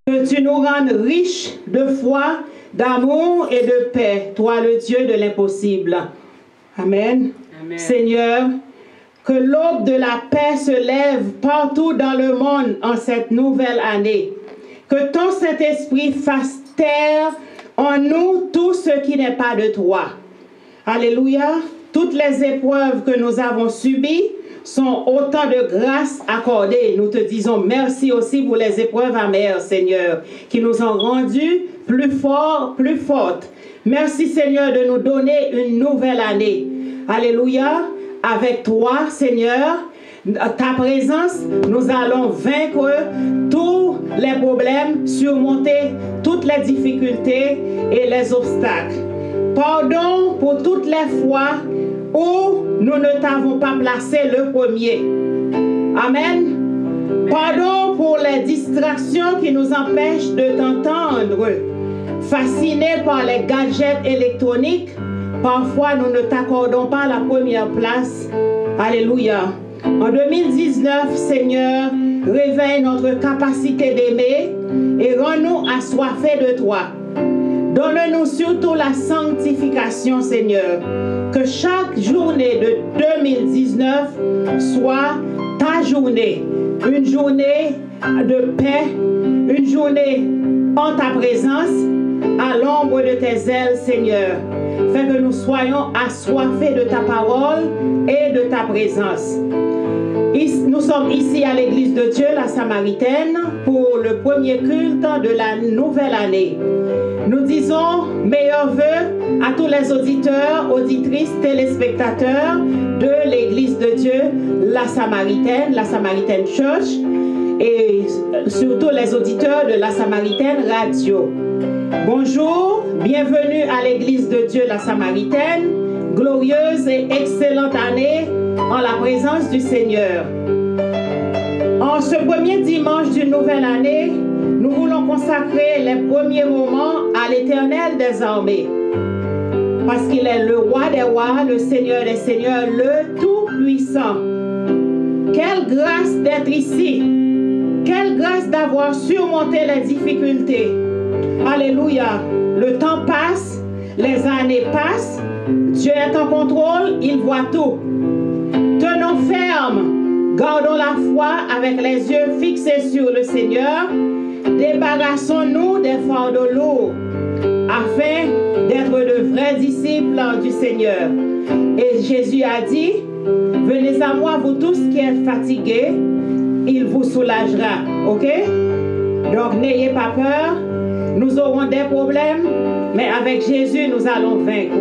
Que tu nous rendes riches de foi, d'amour et de paix, toi le Dieu de l'impossible. Amen. Amen. Seigneur, que l'aube de la paix se lève partout dans le monde en cette nouvelle année. Que ton Saint-Esprit fasse taire en nous tout ce qui n'est pas de toi. Alléluia. Toutes les épreuves que nous avons subies sont autant de grâces accordées. Nous te disons merci aussi pour les épreuves amères, Seigneur, qui nous ont rendus plus forts, plus fortes. Merci, Seigneur, de nous donner une nouvelle année. Alléluia. Avec toi, Seigneur, ta présence, nous allons vaincre tous les problèmes, surmonter toutes les difficultés et les obstacles. Pardon pour toutes les fois où nous ne t'avons pas placé le premier. Amen. Pardon pour les distractions qui nous empêchent de t'entendre. Fascinés par les gadgets électroniques, parfois nous ne t'accordons pas la première place. Alléluia. En 2019, Seigneur, réveille notre capacité d'aimer et rends-nous assoiffés de toi. Donne-nous surtout la sanctification, Seigneur. Que chaque journée de 2019 soit ta journée. Une journée de paix, une journée en ta présence, à l'ombre de tes ailes, Seigneur. Fais que nous soyons assoiffés de ta parole et de ta présence. Nous sommes ici à l'église de Dieu, la Samaritaine, pour le premier culte de la nouvelle année. Nous disons meilleurs vœux à tous les auditeurs, auditrices, téléspectateurs de l'église de Dieu, la Samaritaine Church, et surtout les auditeurs de la Samaritaine Radio. Bonjour, bienvenue à l'église de Dieu, la Samaritaine. Glorieuse et excellente année en la présence du Seigneur. En ce premier dimanche d'une nouvelle année, nous voulons consacrer les premiers moments à l'Éternel des armées. Parce qu'il est le roi des rois, le Seigneur des seigneurs, le Tout-Puissant. Quelle grâce d'être ici. Quelle grâce d'avoir surmonté les difficultés. Alléluia. Le temps passe, les années passent. Dieu est en contrôle, il voit tout. Tenons ferme, gardons la foi avec les yeux fixés sur le Seigneur. Débarrassons-nous des fardeaux lourds afin d'être de vrais disciples du Seigneur. Et Jésus a dit, venez à moi vous tous qui êtes fatigués, il vous soulagera. Ok? Donc n'ayez pas peur, nous aurons des problèmes, mais avec Jésus nous allons vaincre.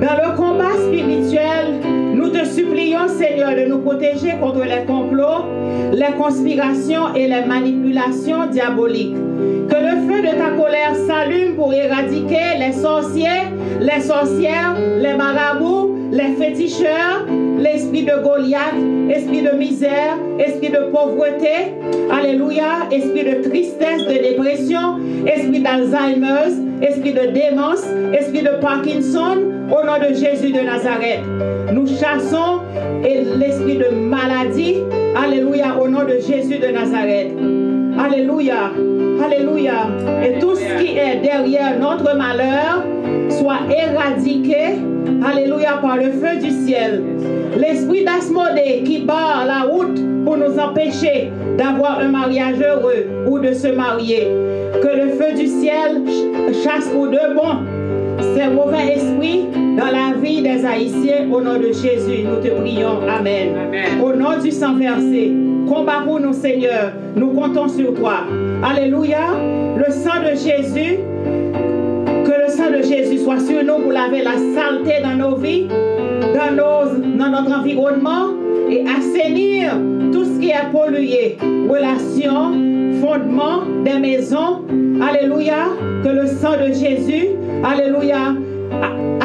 Dans le combat spirituel, nous te supplions, Seigneur, de nous protéger contre les complots, les conspirations et les manipulations diaboliques. Que le feu de ta colère s'allume pour éradiquer les sorciers, les sorcières, les marabouts, les féticheurs, l'esprit de Goliath, esprit de misère, esprit de pauvreté, alléluia, esprit de tristesse, de dépression, esprit d'Alzheimer, esprit de démence, esprit de Parkinson, au nom de Jésus de Nazareth. Nous chassons l'esprit de maladie, alléluia, au nom de Jésus de Nazareth. Alléluia, alléluia. Et tout ce qui est derrière notre malheur soit éradiqué, alléluia, par le feu du ciel. L'esprit d'Asmodée qui barre la route pour nous empêcher d'avoir un mariage heureux ou de se marier. Que le feu du ciel chasse pour de bon ces mauvais esprits dans la vie des Haïtiens. Au nom de Jésus, nous te prions. Amen. Amen. Au nom du sang versé, combat pour nous, Seigneur. Nous comptons sur toi. Alléluia. Le sang de Jésus, que le sang de Jésus soit sur nous pour laver la saleté dans nos vies, dans notre environnement et assainir tout ce qui est pollué. Relations, fondements des maisons. Alléluia. Que le sang de Jésus, alléluia,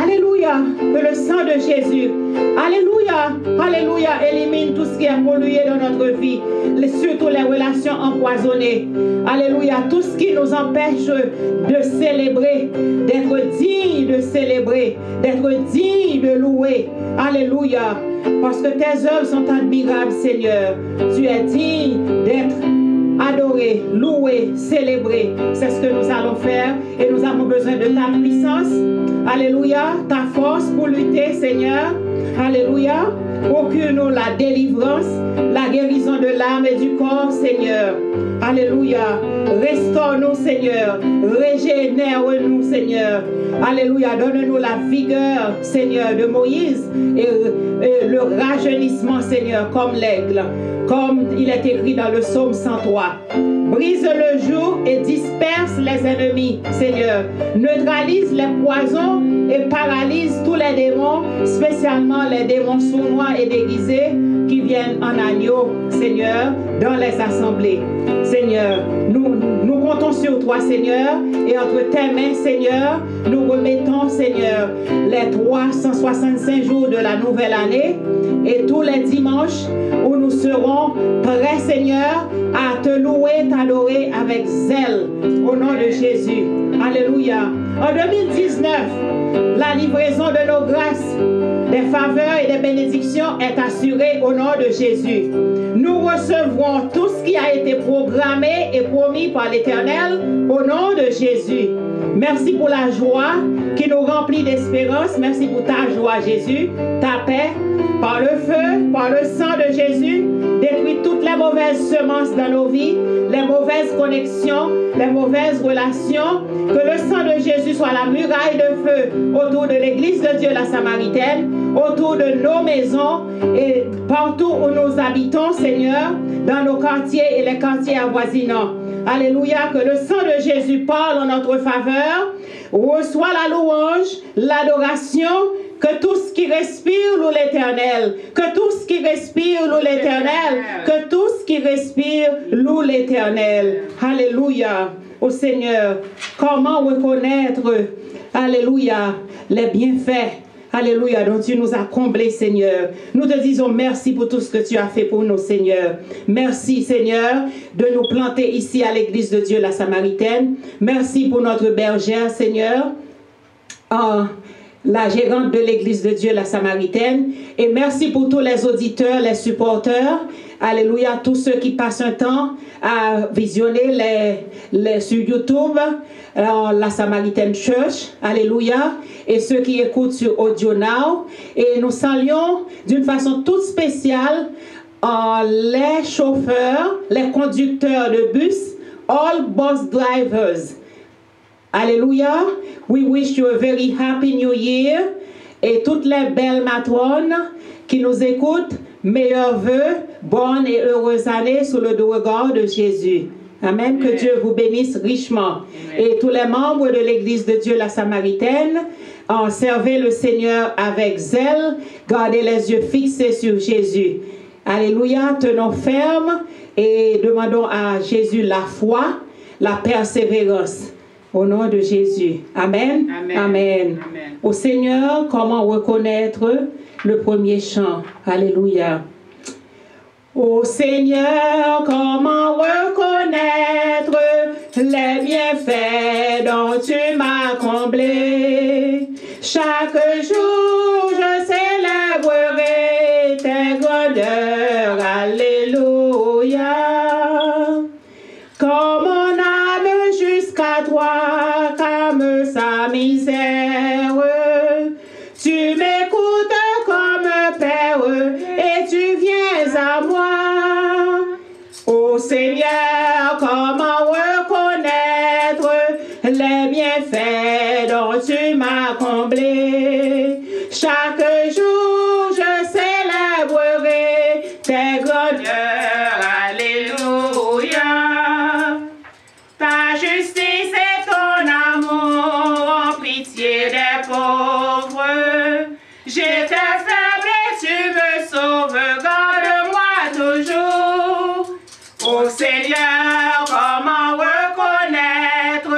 alléluia, que le sang de Jésus, alléluia, alléluia, élimine tout ce qui est pollué dans notre vie, surtout les relations empoisonnées. Alléluia, tout ce qui nous empêche de célébrer, d'être digne de célébrer, d'être digne de louer. Alléluia, parce que tes œuvres sont admirables, Seigneur. Tu es digne d'être adorer, louer, célébrer. C'est ce que nous allons faire et nous avons besoin de ta puissance. Alléluia, ta force pour lutter, Seigneur. Alléluia. Procure-nous la délivrance, la guérison de l'âme et du corps, Seigneur. Alléluia. Restaure-nous, Seigneur. Régénère-nous, Seigneur. Alléluia. Donne-nous la vigueur, Seigneur, de Moïse et le rajeunissement, Seigneur, comme l'aigle. Comme il est écrit dans le psaume 103. Brise le joug et disperse les ennemis, Seigneur. Neutralise les poisons et paralyse tous les démons, spécialement les démons sournois et déguisés qui viennent en agneau, Seigneur, dans les assemblées. Seigneur, nous comptons sur toi, Seigneur, et entre tes mains, Seigneur, nous remettons, Seigneur, les 365 jours de la nouvelle année et tous les dimanches où nous serons prêts, Seigneur, à te louer, t'adorer avec zèle au nom de Jésus. Alléluia. En 2019, la livraison de nos grâces, des faveurs et des bénédictions est assurée au nom de Jésus. Nous recevrons tout ce qui a été programmé et promis par l'Éternel au nom de Jésus. Merci pour la joie qui nous remplit d'espérance. Merci pour ta joie, Jésus, ta paix. Par le feu, par le sang de Jésus, détruis toutes les mauvaises semences dans nos vies, les mauvaises connexions, les mauvaises relations. Que le sang de Jésus soit la muraille de feu autour de l'église de Dieu, la Samaritaine, autour de nos maisons et partout où nous habitons, Seigneur, dans nos quartiers et les quartiers avoisinants. Alléluia, que le sang de Jésus parle en notre faveur, reçoit la louange, l'adoration. Que tout ce qui respire loue l'Éternel. Que tout ce qui respire loue l'Éternel. Que tout ce qui respire loue l'Éternel. Alléluia. Ô Seigneur, comment reconnaître, alléluia, les bienfaits, alléluia, dont tu nous as comblés, Seigneur. Nous te disons merci pour tout ce que tu as fait pour nous, Seigneur. Merci, Seigneur, de nous planter ici à l'église de Dieu, la Samaritaine. Merci pour notre bergère, Seigneur. La gérante de l'église de Dieu, la Samaritaine. Et merci pour tous les auditeurs, les supporters. Alléluia, tous ceux qui passent un temps à visionner sur YouTube, la Samaritan Church. Alléluia. Et ceux qui écoutent sur Audio Now. Et nous saluons d'une façon toute spéciale les chauffeurs, les conducteurs de bus, all bus drivers. Alléluia. We wish you a very happy new year. Et toutes les belles matrones qui nous écoutent, meilleurs vœux, bonnes et heureuses années sous le regard de Jésus. Amen. Que Dieu vous bénisse richement. Amen. Et tous les membres de l'église de Dieu, la Samaritaine, servez le Seigneur avec zèle, gardez les yeux fixés sur Jésus. Alléluia. Tenons ferme et demandons à Jésus la foi, la persévérance. Au nom de Jésus. Amen. Amen. Amen. Amen. Au Seigneur, comment reconnaître le premier chant? Alléluia. Au Seigneur, comment reconnaître les bienfaits dont tu m'as comblé? Chaque jour, je célébrerai tes grandeurs. Alléluia. Comme mon âme jusqu'à toi, comme sa misère, tu m'écoutes comme Père et tu viens à moi. Ô Seigneur, comment reconnaître les bienfaits dont tu m'as comblé? Chaque jour, je célébrerai tes grandeurs. Alléluia. Ta justice et ton amour en pitié des pauvres. J'étais faible et tu me sauves, garde-moi toujours. Ô Seigneur, comment reconnaître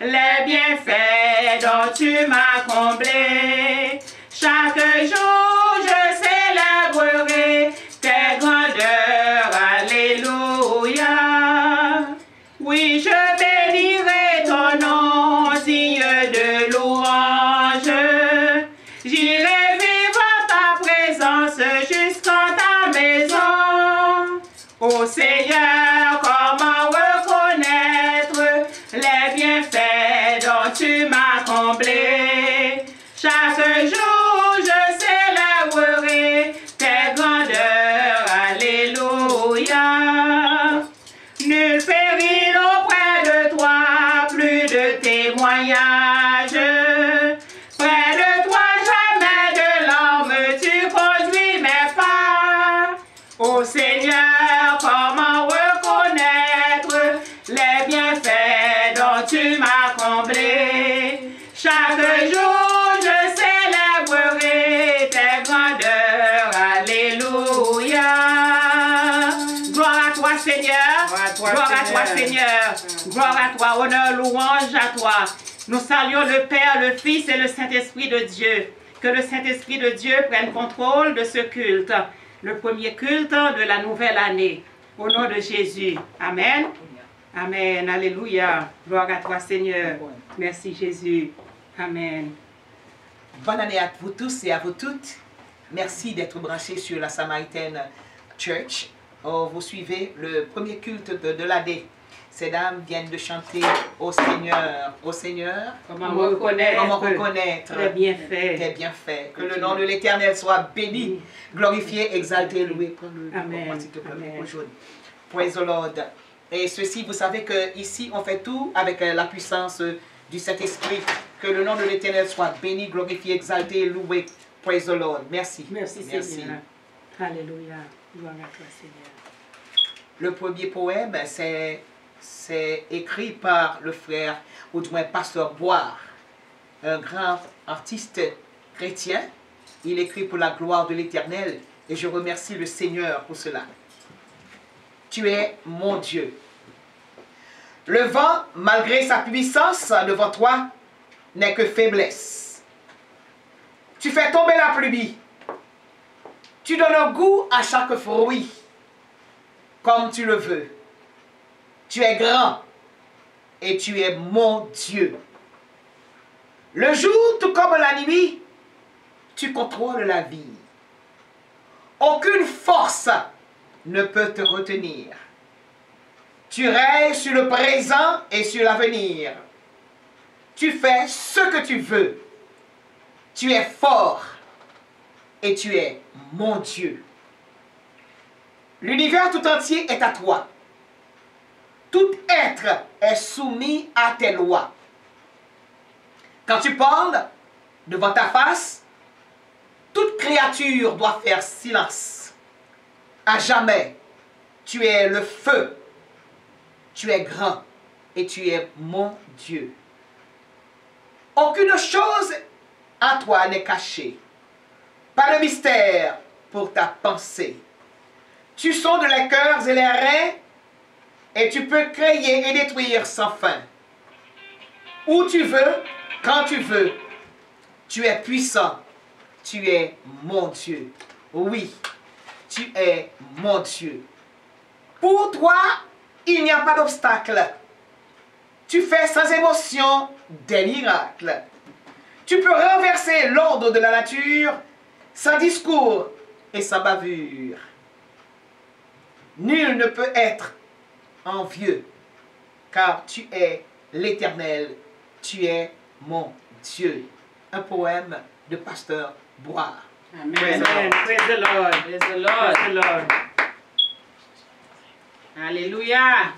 les bienfaits dont tu m'as comblé? Chaque jour je célébrerai tes grandeurs. Alléluia. Oui, je bénirai ton nom, digne de louange. J'irai vivre en ta présence jusqu'en ta maison. Ô Seigneur, comment tu m'as comblé. Chaque jour je célébrerai tes grandeurs, alléluia. Nul péril auprès de toi, plus de témoignages. Près de toi jamais de larmes, tu conduis mes pas. Ô Seigneur, comment reconnaître les bienfaits dont tu m'as comblé. Chaque jour je célébrerai tes grandeurs, alléluia. Gloire à toi Seigneur, gloire à toi Seigneur, gloire à toi, honneur, louange à toi. Nous saluons le Père, le Fils et le Saint-Esprit de Dieu. Que le Saint-Esprit de Dieu prenne contrôle de ce culte, le premier culte de la nouvelle année. Au nom de Jésus. Amen. Amen. Alléluia. Gloire à toi Seigneur. Merci Jésus. Amen. Bonne année à vous tous et à vous toutes. Merci d'être branchés sur la Samaritan Church. Oh, vous suivez le premier culte de l'année. Ces dames viennent de chanter au Seigneur. Au Seigneur. Comment reconnaître tes bienfaits. Tes bienfaits. Que le nom de l'Éternel soit béni, glorifié, exalté, loué. Amen. Praise the Lord. Et ceci, vous savez que ici on fait tout avec la puissance du Saint-Esprit. Que le nom de l'Éternel soit béni, glorifié, exalté, loué. Praise the Lord. Merci. Merci Seigneur. Alléluia. Gloire à toi Seigneur. Le premier poème, c'est écrit par le frère, ou du moins pasteur Boire, un grand artiste chrétien. Il écrit pour la gloire de l'Éternel et je remercie le Seigneur pour cela. Tu es mon Dieu. Le vent, malgré sa puissance devant toi, n'est que faiblesse. Tu fais tomber la pluie. Tu donnes un goût à chaque fruit, comme tu le veux. Tu es grand et tu es mon Dieu. Le jour, tout comme la nuit, tu contrôles la vie. Aucune force ne peut te retenir. Tu règnes sur le présent et sur l'avenir. Tu fais ce que tu veux. Tu es fort et tu es mon Dieu. L'univers tout entier est à toi. Tout être est soumis à tes lois. Quand tu parles devant ta face, toute créature doit faire silence. À jamais, tu es le feu. Tu es grand et tu es mon Dieu. Aucune chose à toi n'est cachée. Pas de mystère pour ta pensée. Tu sondes les cœurs et les reins et tu peux créer et détruire sans fin. Où tu veux, quand tu veux. Tu es puissant. Tu es mon Dieu. Oui, tu es mon Dieu. Pour toi, il n'y a pas d'obstacle. Tu fais sans émotion des miracles. Tu peux renverser l'ordre de la nature sans discours et sans bavure. Nul ne peut être envieux, car tu es l'Éternel, tu es mon Dieu. Un poème de pasteur Boire. Amen. Praise the Lord. Praise the Lord. Praise the Lord. Alléluia.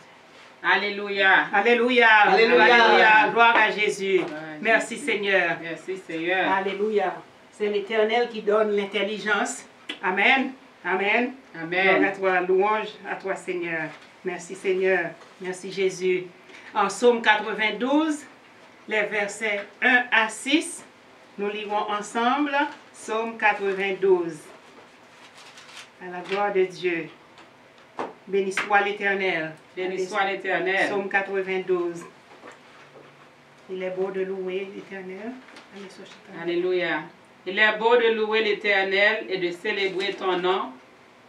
Alléluia. Alléluia. Alléluia. Gloire à Jésus. Merci Seigneur. Merci Seigneur. Alléluia. C'est l'Éternel qui donne l'intelligence. Amen. Amen. Amen. Gloire à toi, louange à toi Seigneur. Merci Seigneur. Merci Jésus. En Psaume 92, les versets 1 à 6, nous lirons ensemble Psaume 92. À la gloire de Dieu. Béni soit l'Éternel. Béni soit l'Éternel. Psaume 92. Il est beau de louer l'Éternel. Alléluia. Il est beau de louer l'Éternel et de célébrer ton nom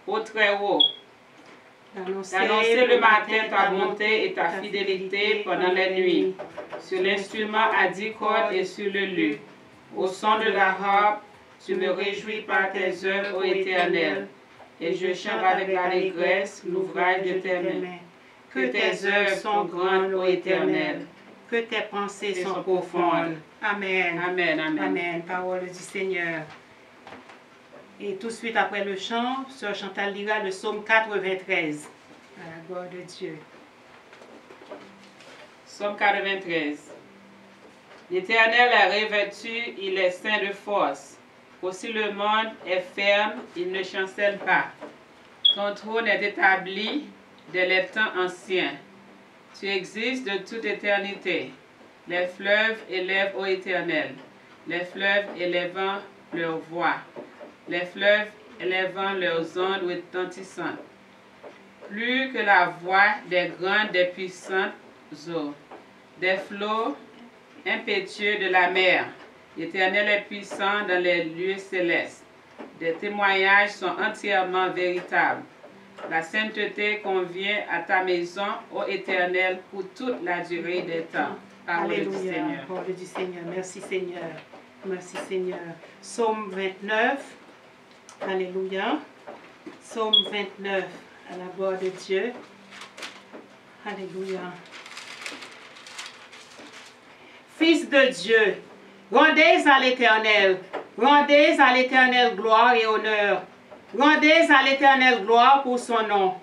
au Très-Haut. D'annoncer le matin ta bonté et ta fidélité pendant les nuits, sur l'instrument à 10 cordes et sur le luth. Au son de la harpe, tu me réjouis par tes œuvres, ô Éternel, et je chante avec l'allégresse l'ouvrage de tes mains. Que tes œuvres sont grandes, ô Éternel, que que tes pensées sont profondes. Amen. Amen, amen. Amen. Parole du Seigneur. Et tout de suite après le chant, Sœur Chantal lira le psaume 93. À la gloire de Dieu. Psaume 93. L'Éternel est revêtu, il est saint de force. Aussi le monde est ferme, il ne chancelle pas. Ton trône est établi dès les temps anciens. Tu existes de toute éternité. Les fleuves élèvent ô Éternel. Les fleuves élèvant leur voix. Les fleuves élèvant leurs ondes retentissantes. Plus que la voix des grandes, des puissantes eaux. Des flots impétueux de la mer. L'Éternel est puissant dans les lieux célestes. Des témoignages sont entièrement véritables. La sainteté convient à ta maison, ô Éternel, pour toute la durée des temps. Parole du Seigneur. Parole du Seigneur. Merci Seigneur. Merci Seigneur. Psaume 29. Alléluia. Psaume 29. À la gloire de Dieu. Alléluia. Fils de Dieu, rendez à l'Éternel gloire et honneur. Rendez à l'Éternel gloire pour son nom.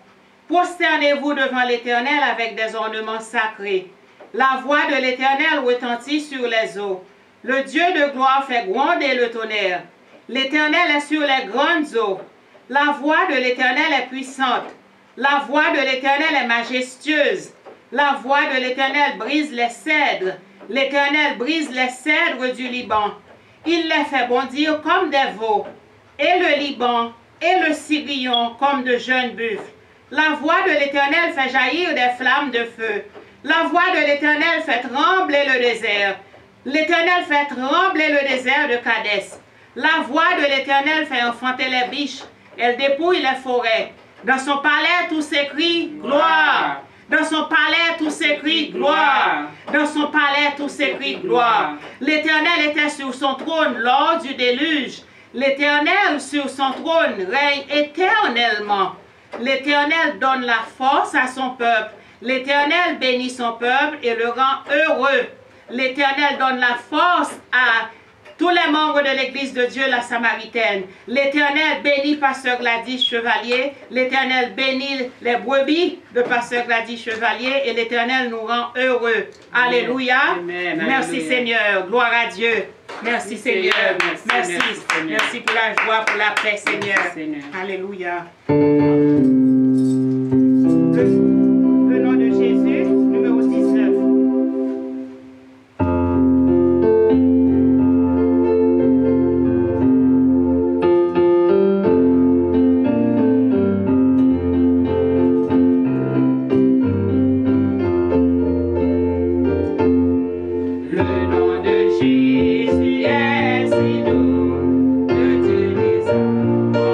Prosternez-vous devant l'Éternel avec des ornements sacrés. La voix de l'Éternel retentit sur les eaux. Le Dieu de gloire fait gronder le tonnerre. L'Éternel est sur les grandes eaux. La voix de l'Éternel est puissante. La voix de l'Éternel est majestueuse. La voix de l'Éternel brise les cèdres. L'Éternel brise les cèdres du Liban. Il les fait bondir comme des veaux. Et le Liban et le Sirion comme de jeunes buffles. La voix de l'Éternel fait jaillir des flammes de feu. La voix de l'Éternel fait trembler le désert. L'Éternel fait trembler le désert de Kadès. La voix de l'Éternel fait enfanter les biches. Elle dépouille les forêts. Dans son palais, tout s'écrie gloire. Dans son palais, tout s'écrie gloire. Dans son palais, tout s'écrie gloire. L'Éternel était sur son trône lors du déluge. L'Éternel sur son trône règne éternellement. L'Éternel donne la force à son peuple. L'Éternel bénit son peuple et le rend heureux. L'Éternel donne la force à tous les membres de l'Église de Dieu, la Samaritaine. L'Éternel bénit Pasteur Gladys Chevalier. L'Éternel bénit les brebis de Pasteur Gladys Chevalier. Et l'Éternel nous rend heureux. Alléluia. Amen. Merci Alléluia. Seigneur. Gloire à Dieu. Merci Seigneur. Merci, Merci. Seigneur. Merci pour la joie, pour la paix Seigneur. Merci, Seigneur. Alléluia. Le nom de Jésus, numéro 19. Le nom de Jésus est si doux, de Dieu les hommes en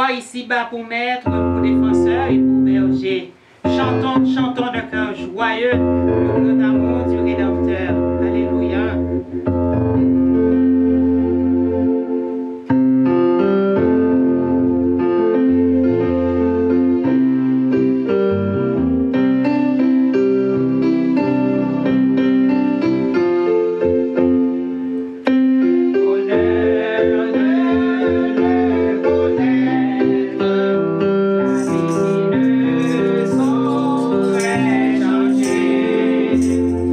gloire ici-bas pour maître, pour défenseur et pour berger. Chantons, chantons de cœur joyeux le grand amour du Rédempteur. Alléluia. Changer.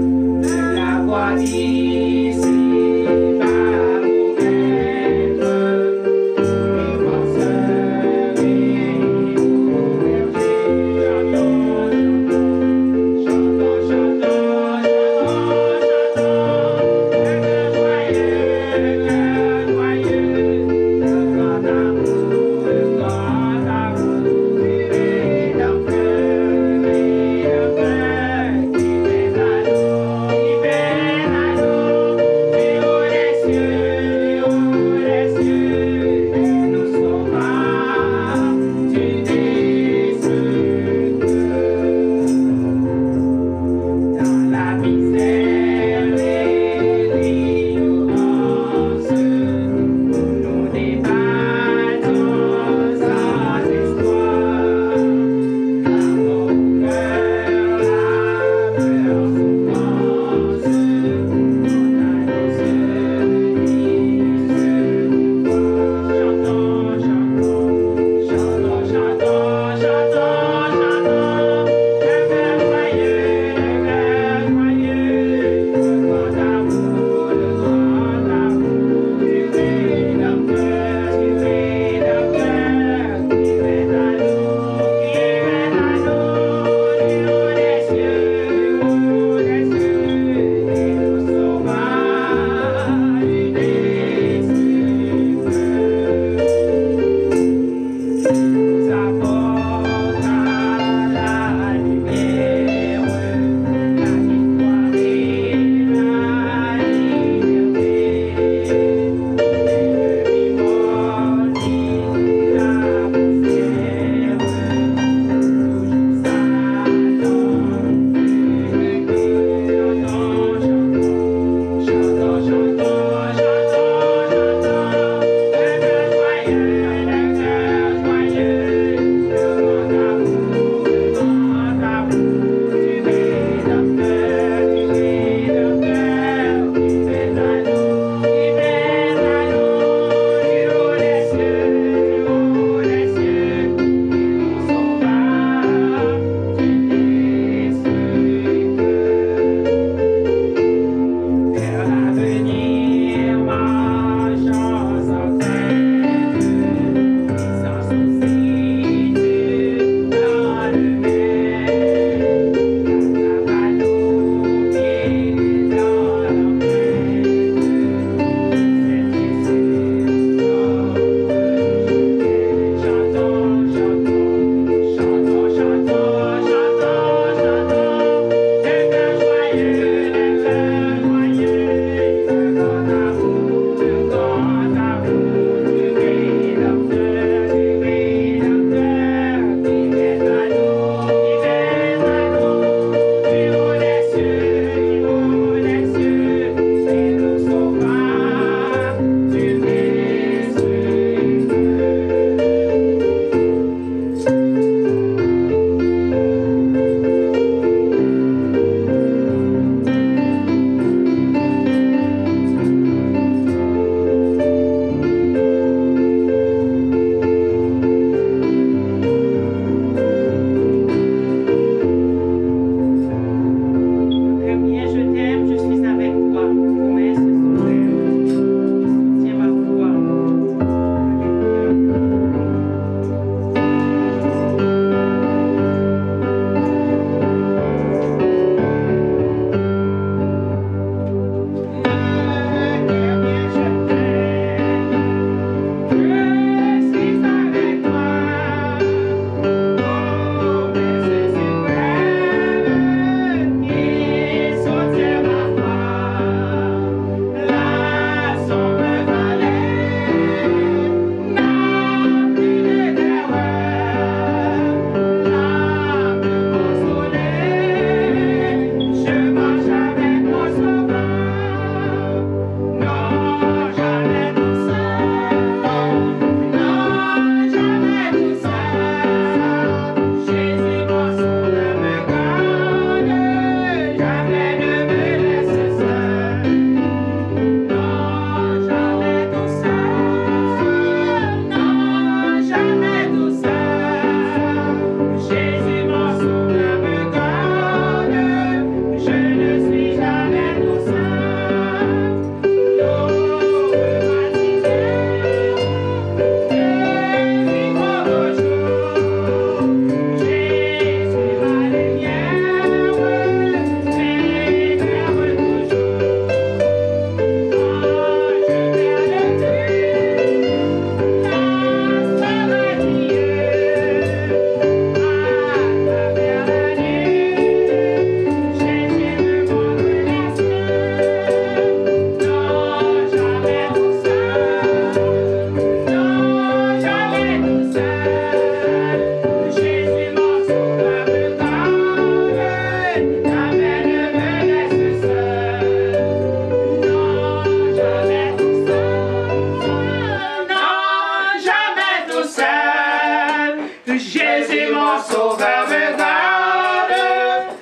Jésus mon sauveur me garde,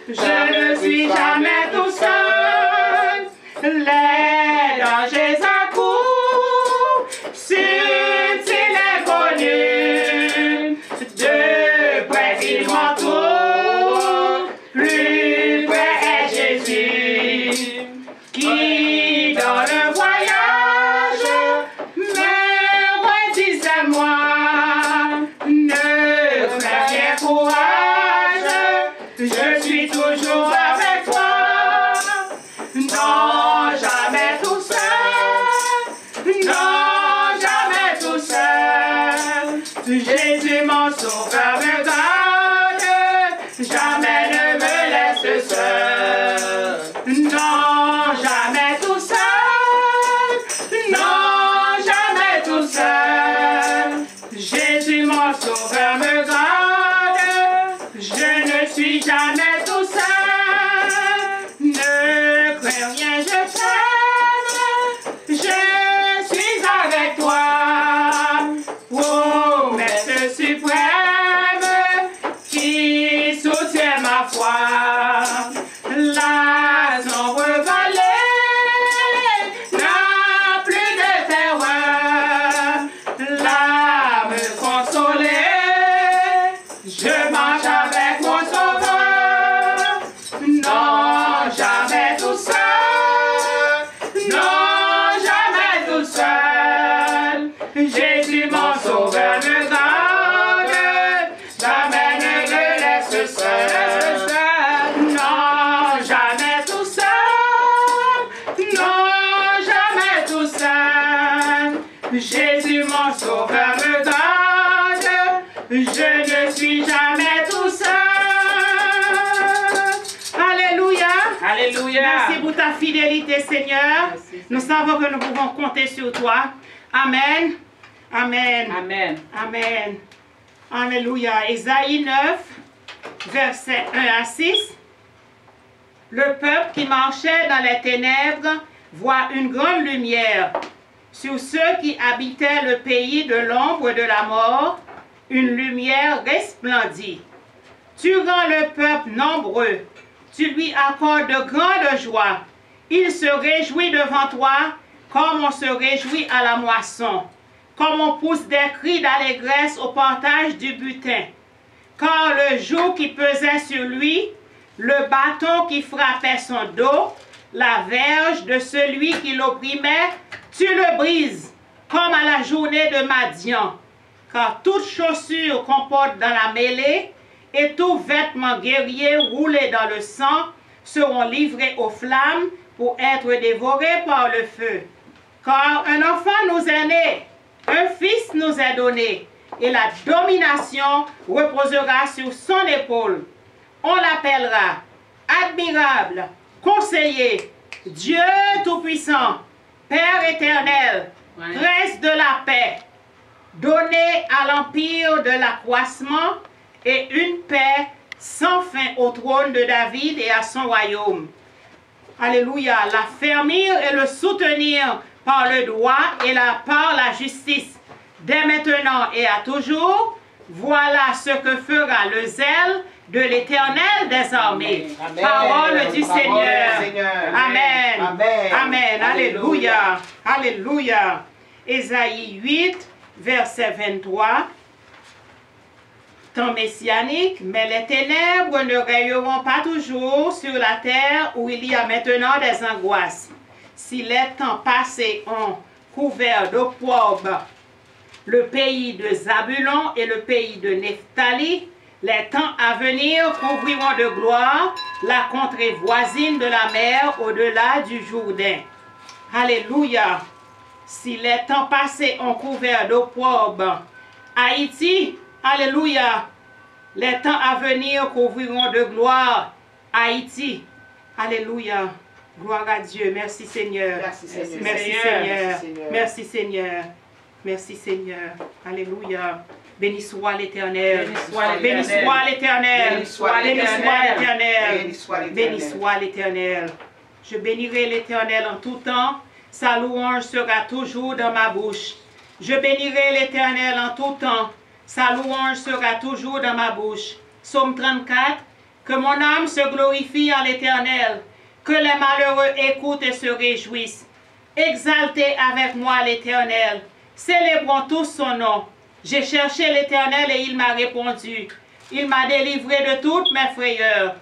je ne suis jamais tout seul. Les dangers accourent, subtil et connu, de près il m'entoure, plus près est Jésus, qui dans le voyage me redisait moi, ne crains rien, courage, je suis toujours avec toi. Non, jamais tout seul, non, jamais tout seul. Jésus mon sauveur me garde, jamais ne me laisse seul. Non, jamais tout seul, non, jamais tout seul. Jésus mon sauveur me garde, je ne suis jamais tout seul. Ne crains rien, je t'aime, je suis avec toi. Oh, Maître suprême, qui soutient ma foi. La sombre vallée n'a plus de terreur. L'âme consolée, je marche avec mon sauveur. Non, jamais tout seul, non, jamais tout seul. Jésus mon sauveur me garde, jamais ne me laisse seul. Non, jamais tout seul, non, jamais tout seul. Jésus mon sauveur me garde, je ne suis jamais tout seul. Alléluia. Alléluia. Merci pour ta fidélité, Seigneur. Merci. Nous savons que nous pouvons compter sur toi. Amen. Amen. Amen. Amen. Alléluia. Ésaïe 9, versets 1 à 6. Le peuple qui marchait dans les ténèbres voit une grande lumière. Sur ceux qui habitaient le pays de l'ombre de la mort, une lumière resplendit. Tu rends le peuple nombreux. Tu lui accordes de grandes joies. Il se réjouit devant toi comme on se réjouit à la moisson, comme on pousse des cris d'allégresse au partage du butin. Car le joug qui pesait sur lui, le bâton qui frappait son dos, la verge de celui qui l'opprimait, tu le brises, comme à la journée de Madian. Car toute chaussure qu'on porte dans la mêlée et tout vêtement guerrier roulé dans le sang seront livrés aux flammes pour être dévorés par le feu. Car un enfant nous est né, un fils nous est donné, et la domination reposera sur son épaule. On l'appellera admirable, conseiller, Dieu tout-puissant, Père éternel, Prince de la paix, donné à l'empire de l'accroissement et une paix sans fin au trône de David et à son royaume. Alléluia, l'affermir et le soutenir par le droit et par la justice, dès maintenant et à toujours. Voilà ce que fera le zèle de l'Éternel des armées. Amen. Parole du Seigneur. Amen. Amen. Amen. Alléluia. Alléluia. Ésaïe 8, verset 23. Temps messianique, mais les ténèbres ne rayeront pas toujours sur la terre où il y a maintenant des angoisses. Si les temps passés ont couvert d'opprobre le pays de Zabulon et le pays de Nephtali, les temps à venir couvriront de gloire la contrée voisine de la mer au-delà du Jourdain. Alléluia. Si les temps passés ont couvert d'opprobre Haïti, alléluia, les temps à venir couvriront de gloire Haïti. Alléluia. Gloire à Dieu. Merci Seigneur. Merci Seigneur. Merci Seigneur. Merci Seigneur. Merci Seigneur. Alléluia. Béni soit l'Éternel. Béni soit l'Éternel. Béni soit Béni soit l'Éternel. Béni soit l'Éternel. Béni soit l'Éternel. Je bénirai l'Éternel en tout temps. Sa louange sera toujours dans ma bouche. Je bénirai l'Éternel en tout temps. Sa louange sera toujours dans ma bouche. Psaume 34. Que mon âme se glorifie en l'Éternel. Que les malheureux écoutent et se réjouissent. Exaltez avec moi l'Éternel. Célébrons tous son nom. J'ai cherché l'Éternel et il m'a répondu. Il m'a délivré de toutes mes frayeurs.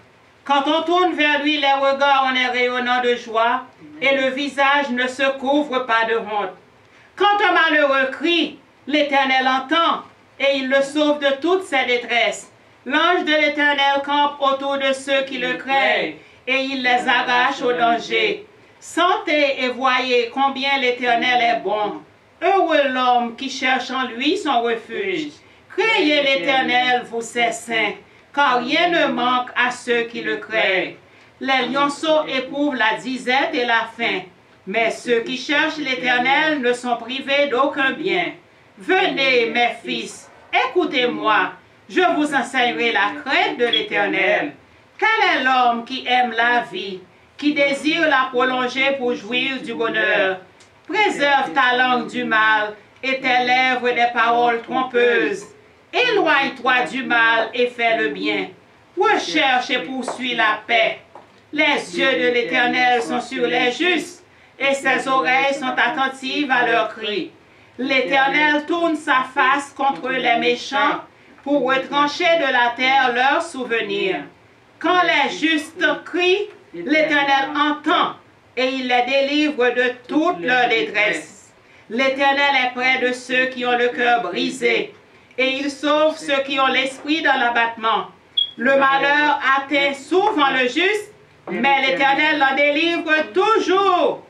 Quand on tourne vers lui les regards, on est rayonnant de joie et le visage ne se couvre pas de honte. Quand un malheureux crie, l'Éternel entend et il le sauve de toutes ses détresses. L'ange de l'Éternel campe autour de ceux qui le craignent et il les arrache au danger. Sentez et voyez combien l'Éternel est bon. Heureux l'homme qui cherche en lui son refuge. Craignez l'Éternel, vous ses saints, car rien ne manque à ceux qui le craignent. Les lionceaux éprouvent la disette et la faim, mais ceux qui cherchent l'Éternel ne sont privés d'aucun bien. Venez, mes fils, écoutez-moi, je vous enseignerai la crainte de l'Éternel. Quel est l'homme qui aime la vie, qui désire la prolonger pour jouir du bonheur? Préserve ta langue du mal et tes lèvres des paroles trompeuses. Éloigne-toi du mal et fais le bien. Recherche et poursuis la paix. Les yeux de l'Éternel sont sur les justes et ses oreilles sont attentives à leurs cris. L'Éternel tourne sa face contre les méchants pour retrancher de la terre leurs souvenirs. Quand les justes crient, l'Éternel entend et il les délivre de toute leur détresse. L'Éternel est près de ceux qui ont le cœur brisé et il sauve ceux qui ont l'esprit dans l'abattement. Le malheur atteint souvent le juste, mais l'Éternel l'en délivre toujours.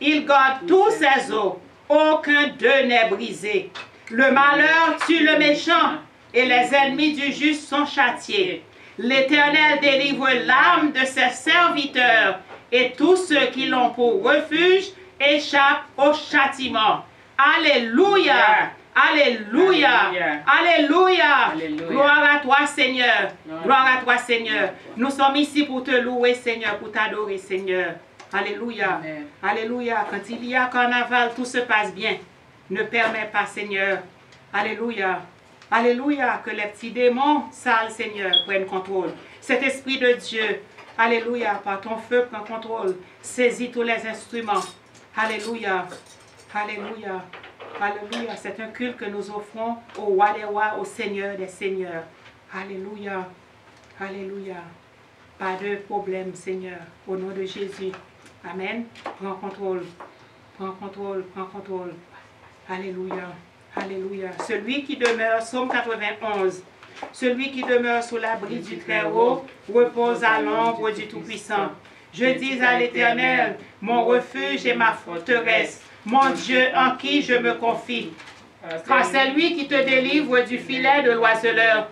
Il garde tous ses os, aucun d'eux n'est brisé. Le malheur tue le méchant et les ennemis du juste sont châtiés. L'Éternel délivre l'âme de ses serviteurs et tous ceux qui l'ont pour refuge échappent au châtiment. Alléluia! Alléluia! Alléluia! Gloire à toi, Seigneur! Gloire à toi, Seigneur! Nous sommes ici pour te louer, Seigneur, pour t'adorer, Seigneur. Alléluia! Alléluia! Quand il y a carnaval, tout se passe bien. Ne permets pas, Seigneur. Alléluia! Alléluia! Que les petits démons sales, Seigneur, prennent contrôle. Cet esprit de Dieu, alléluia, par ton feu, prends contrôle. Saisis tous les instruments. Alléluia! Alléluia! Alléluia, c'est un culte que nous offrons au roi des rois, au Seigneur des seigneurs. Alléluia, alléluia. Pas de problème, Seigneur, au nom de Jésus. Amen. Prends contrôle, prends contrôle, prends contrôle. Alléluia, alléluia. Celui qui demeure, Psaume 91, celui qui demeure sous l'abri du Très-Haut repose à l'ombre du Tout-Puissant. Je dis à l'Éternel, mon refuge et ma forteresse, mon Dieu en qui je me confie. Car c'est lui qui te délivre du filet de l'oiseleur,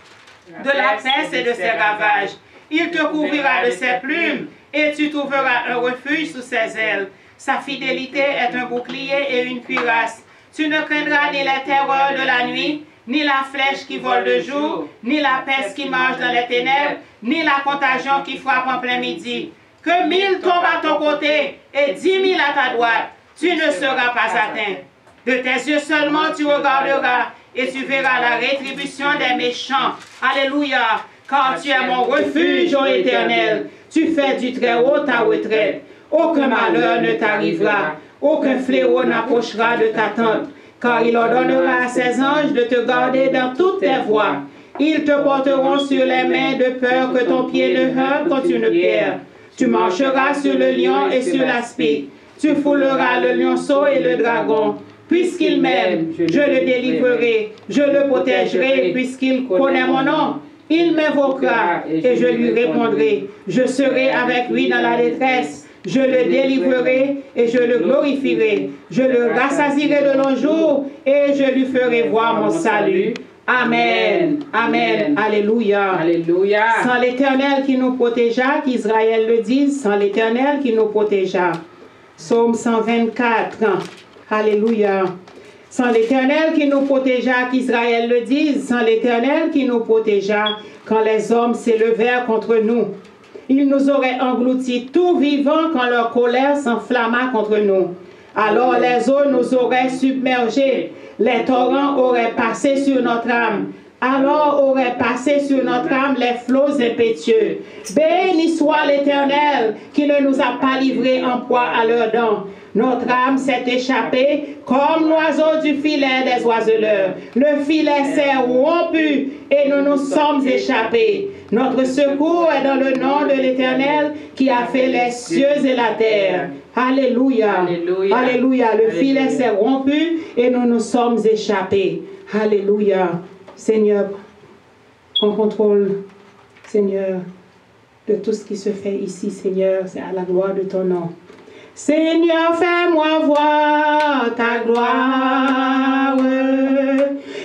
de la peste et de ses ravages. Il te couvrira de ses plumes et tu trouveras un refuge sous ses ailes. Sa fidélité est un bouclier et une cuirasse. Tu ne craindras ni les terreurs de la nuit, ni la flèche qui vole de jour, ni la peste qui marche dans les ténèbres, ni la contagion qui frappe en plein midi. Que 1000 tombent à ton côté et 10 000 à ta droite, tu ne seras pas atteint. De tes yeux seulement tu regarderas et tu verras la rétribution des méchants. Alléluia, car tu es mon refuge, ô Éternel. Tu fais du Très-Haut ta retraite. Aucun malheur ne t'arrivera, aucun fléau n'approchera de ta tente, car il ordonnera à ses anges de te garder dans toutes tes voies. Ils te porteront sur les mains de peur que ton pied ne heurte contre une pierre. Tu marcheras sur le lion et sur l'aspic. Tu fouleras le lionceau et le dragon. Puisqu'il m'aime, je le délivrerai, je le protégerai, puisqu'il connaît mon nom. Il m'invoquera et je lui répondrai. Je serai avec lui dans la détresse. Je le délivrerai et je le glorifierai. Je le rassasierai de longs jours et je lui ferai voir mon salut. Amen. Amen. Alléluia. Alléluia. Sans l'Éternel qui nous protégea, qu'Israël le dise, sans l'Éternel qui nous protégea. Psaume 124. Alléluia. Sans l'Éternel qui nous protégea, qu'Israël le dise, sans l'Éternel qui nous protégea, quand les hommes s'élevèrent contre nous. Ils nous auraient engloutis tout vivant quand leur colère s'enflamma contre nous. Alors les eaux nous auraient submergés, les torrents auraient passé sur notre âme. alors aurait passé sur notre âme les flots impétueux. Béni soit l'Éternel qui ne nous a pas livrés en proie à leurs dents. Notre âme s'est échappée comme l'oiseau du filet des oiseleurs. Le filet s'est rompu et nous nous sommes échappés. Notre secours est dans le nom de l'Éternel qui a fait les cieux et la terre. Alléluia. Alléluia. Alléluia. Le filet s'est rompu et nous nous sommes échappés. Alléluia. Seigneur, prends contrôle, Seigneur, de tout ce qui se fait ici, Seigneur. C'est à la gloire de ton nom. Seigneur, fais-moi voir ta gloire.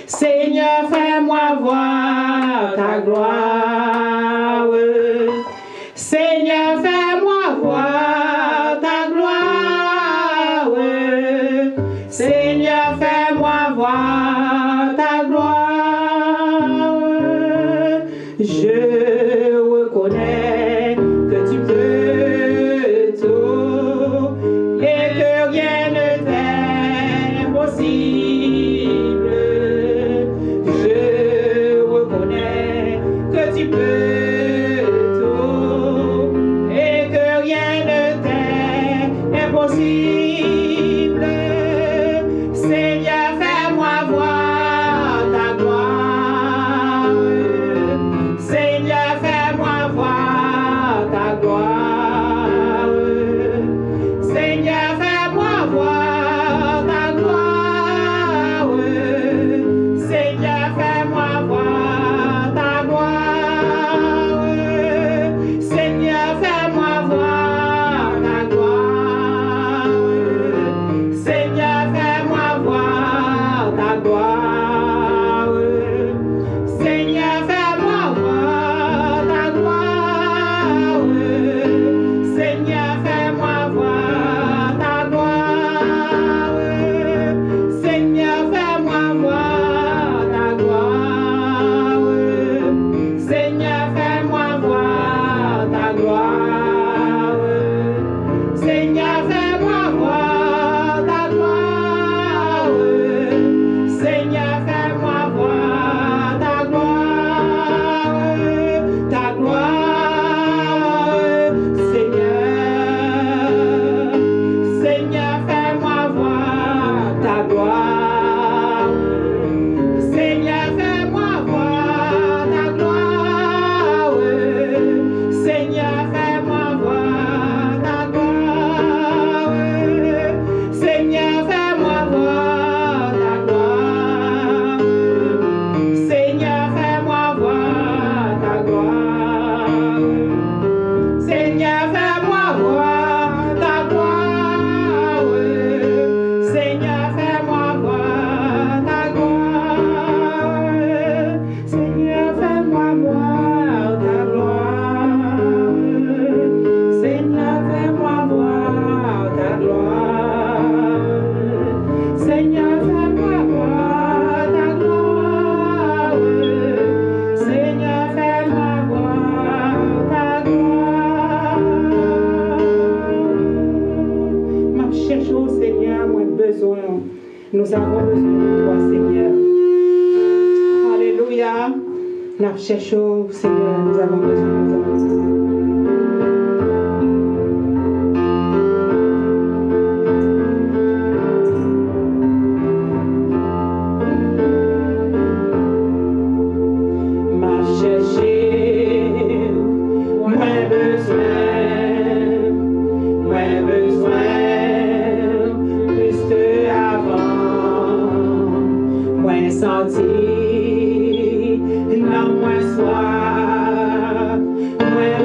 Seigneur, fais-moi voir ta gloire. Seigneur, fais-moi voir ta gloire. Seigneur, fais-moi voir ta gloire. Je reconnais que tu peux tout et que rien ne t'est impossible. Je reconnais que tu peux tout et que rien ne t'est impossible. Seigneur, fais-moi voir ta gloire. Seigneur, fais-moi voir ta gloire. Seigneur, fais-moi voir ta gloire. Seigneur, fais-moi voir ta gloire. Seigneur, fais-moi voir ta gloire. Seigneur, fais-moi voir ta gloire. Seigneur, fais-moi voir ta gloire. Seigneur, fais-moi voir ta gloire. Seigneur, fais-moi voir ta gloire. Seigneur, fais-moi voir ta gloire. Seigneur, fais-moi voir ta gloire. Seigneur, fais-moi voir ta gloire. Ta gloire, Seigneur. Seigneur, fais-moi voir ta gloire. Seigneur, fais-moi voir ta gloire. Seigneur, fais-moi voir ta gloire. Seigneur, fais-moi voir ta gloire. Seigneur, fais-moi voir ta gloire. Seigneur, fais-moi voir ta gloire. Seigneur, fais-moi voir ta gloire. Seigneur, fais-moi voir ta gloire. Seigneur, fais-moi voir ta gloire. Seigneur, fais-moi voir ta gloire. Seigneur, fais-moi voir ta gloire. Ma cherche au Seigneur, moi besoin. Nous avons besoin de toi, Seigneur. Alléluia. Nous cherchons au Seigneur, nous avons besoin de toi. M'a cherché, moins besoin, plus que avant, moins senti, non moins soif, moins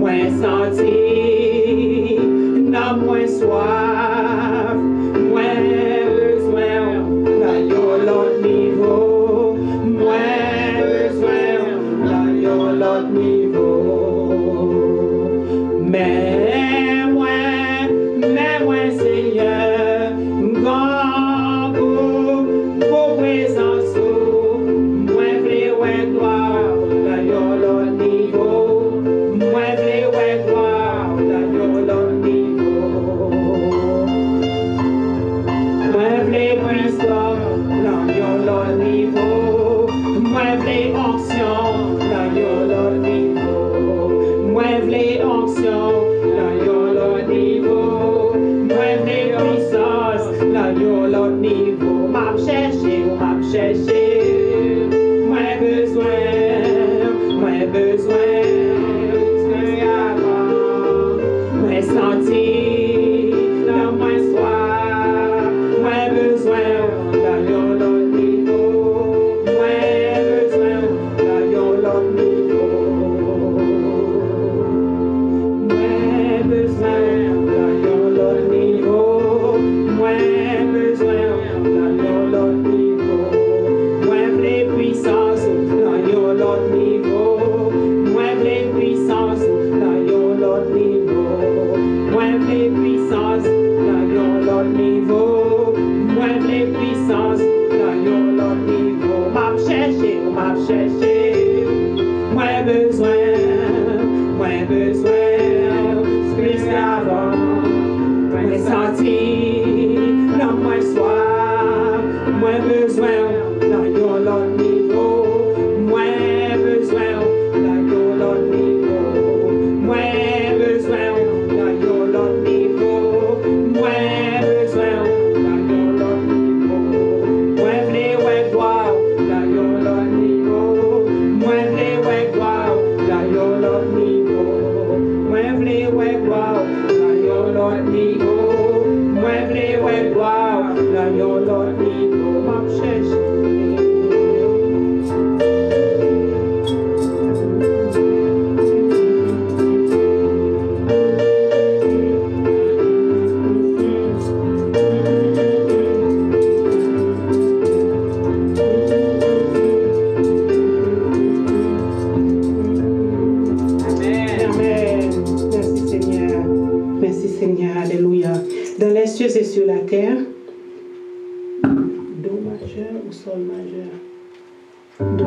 Moins senti, non moins soif, moins besoin, là yo l'autre niveau, moins besoin, là yo l'autre niveau. Mais moi Seigneur, grand pour présence, moi vle ouais gloire, là yo l'autre niveau. Moi vle ouais gloire, là yo l'autre niveau. Moi vle puissance, là yo l'autre niveau. Moi vle onction, là yo l'autre niveau. Moi vle onction, là yo l'autre niveau. Moi vle puissance, là yo l'autre niveau. M'a chercher, moi besoin. Moins senti, non moins soif, moins besoin, là yo l'autre niveau, moins besoin, là yo l'autre niveau, moins besoin, là yo l'autre niveau, moins besoin, là yo l'autre niveau, moins vle puissance, là yo l'autre niveau, moins vle puissance, là yo l'autre niveau. Moins vle puissance, là yo l'autre niveau. Moins vle puissance, là yo l'autre niveau. M'a cherché. Moins besoin, plus qu'avant. Moins senti, non moins soif. Moins besoin, là yo l'autre niveau. Moins besoin, là yo l'autre niveau. Moins besoin. Dans les cieux et sur la terre, do majeur ou sol majeur? Do.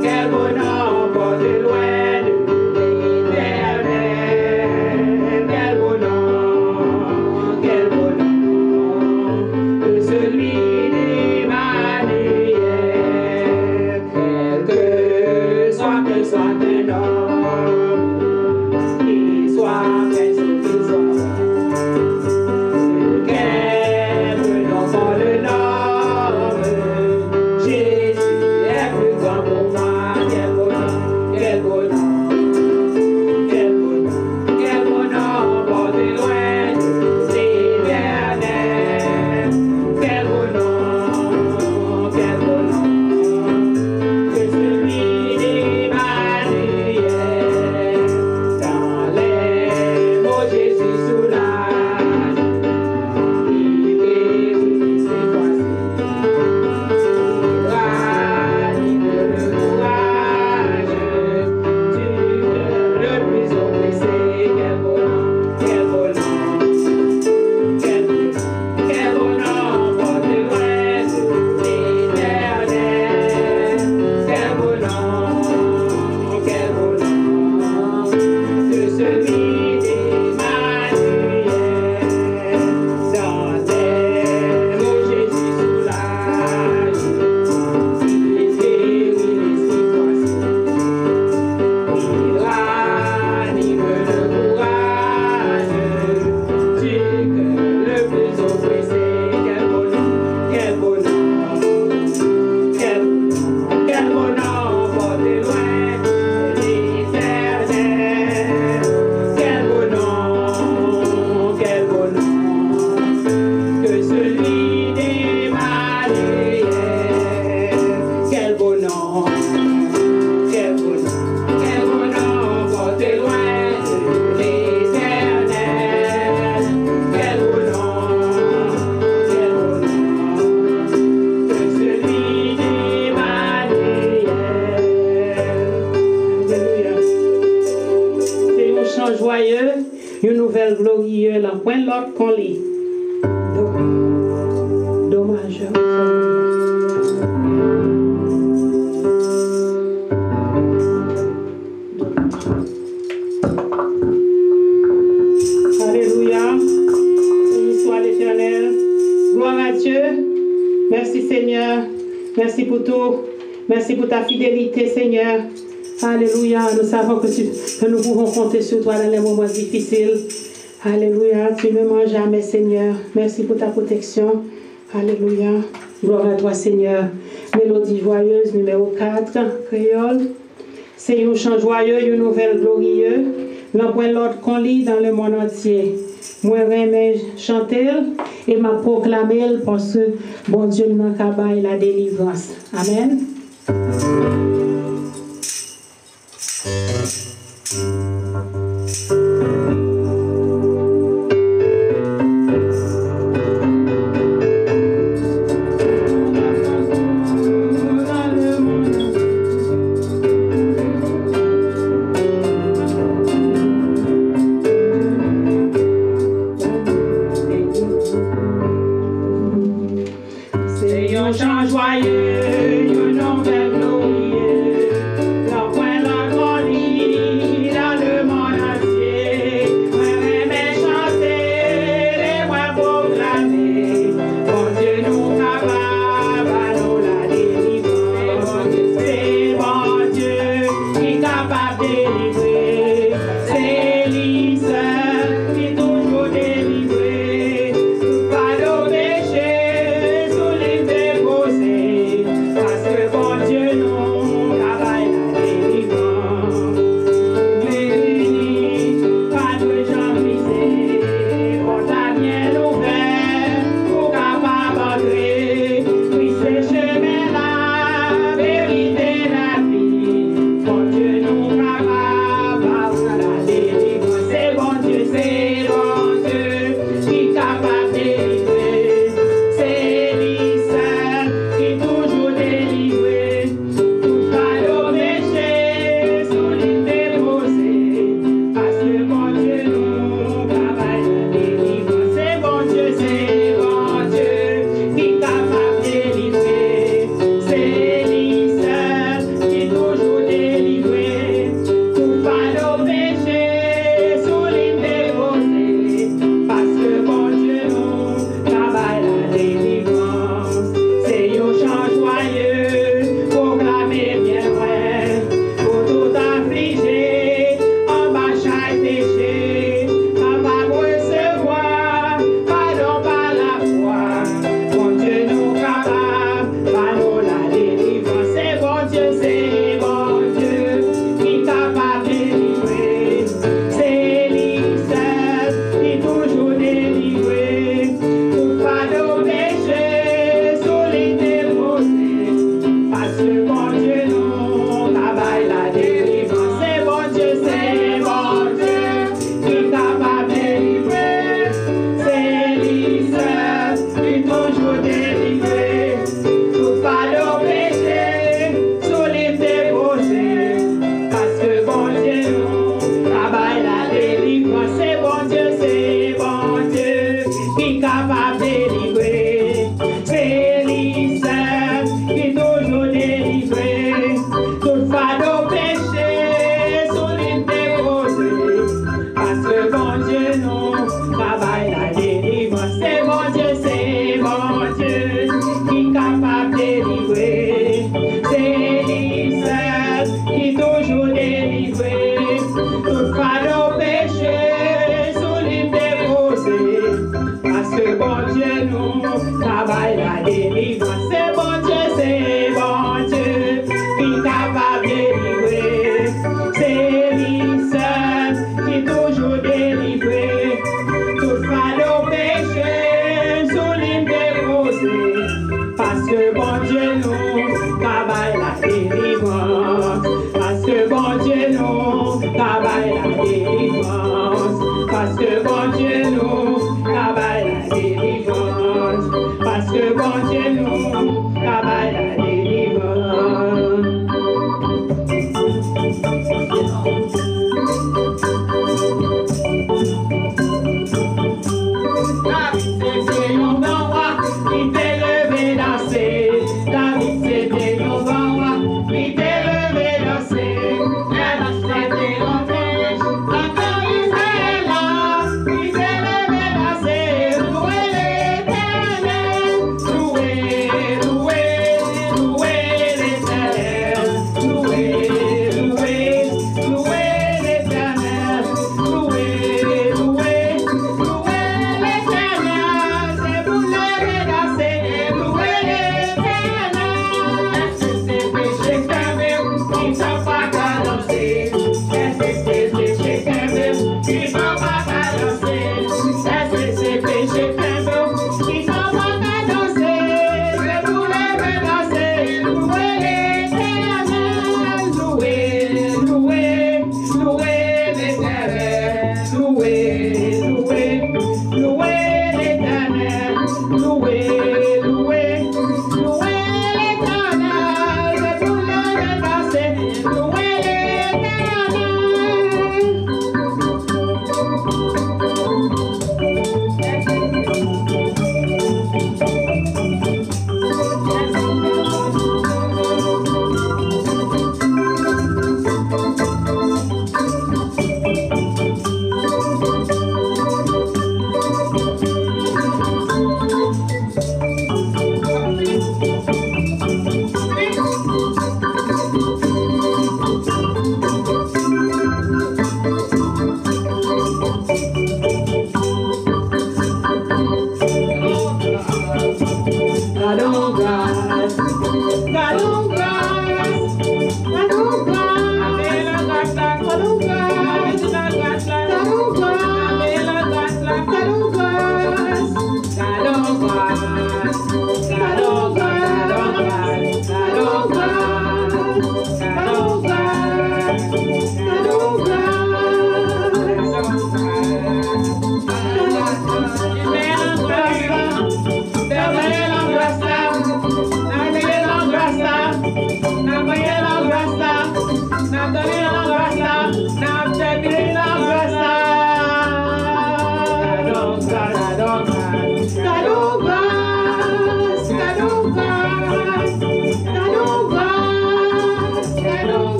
Quel chant joyeux, une nouvelle glorieuse, la point l'autre qu'on lit. Dommage. Alléluia. Béni soit l'Éternel. Gloire à Dieu. Merci Seigneur. Merci pour tout. Merci pour ta fidélité, Seigneur. Alléluia. Nous savons que nous pouvons compter sur toi dans les moments difficiles. Alléluia. Tu ne mens jamais, Seigneur. Merci pour ta protection. Alléluia. Gloire à toi, Seigneur. Mélodie joyeuse, numéro 4, créole. C'est un chant joyeux, une nouvelle glorieuse. L'envoie l'autre qu'on lit dans le monde entier. Moi, j'aime chanter et m'a proclamé parce que bon Dieu nous a la délivrance. Amen.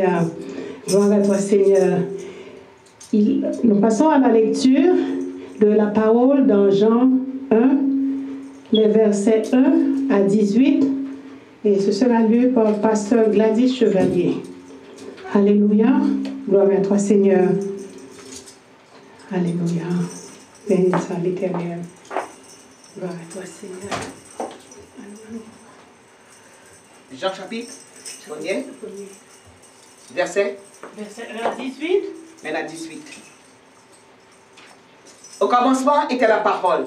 Alléluia. Gloire à toi, Seigneur. Nous passons à la lecture de la parole dans Jean 1, les versets 1 à 18. Et ce sera lu par le pasteur Gladys Chevalier. Alléluia. Gloire à toi, Seigneur. Alléluia. Béni soit l'Éternel. Gloire à toi, Seigneur. Jean chapitre 1er, verset 1 à 18. 1 à 18. Au commencement était la parole.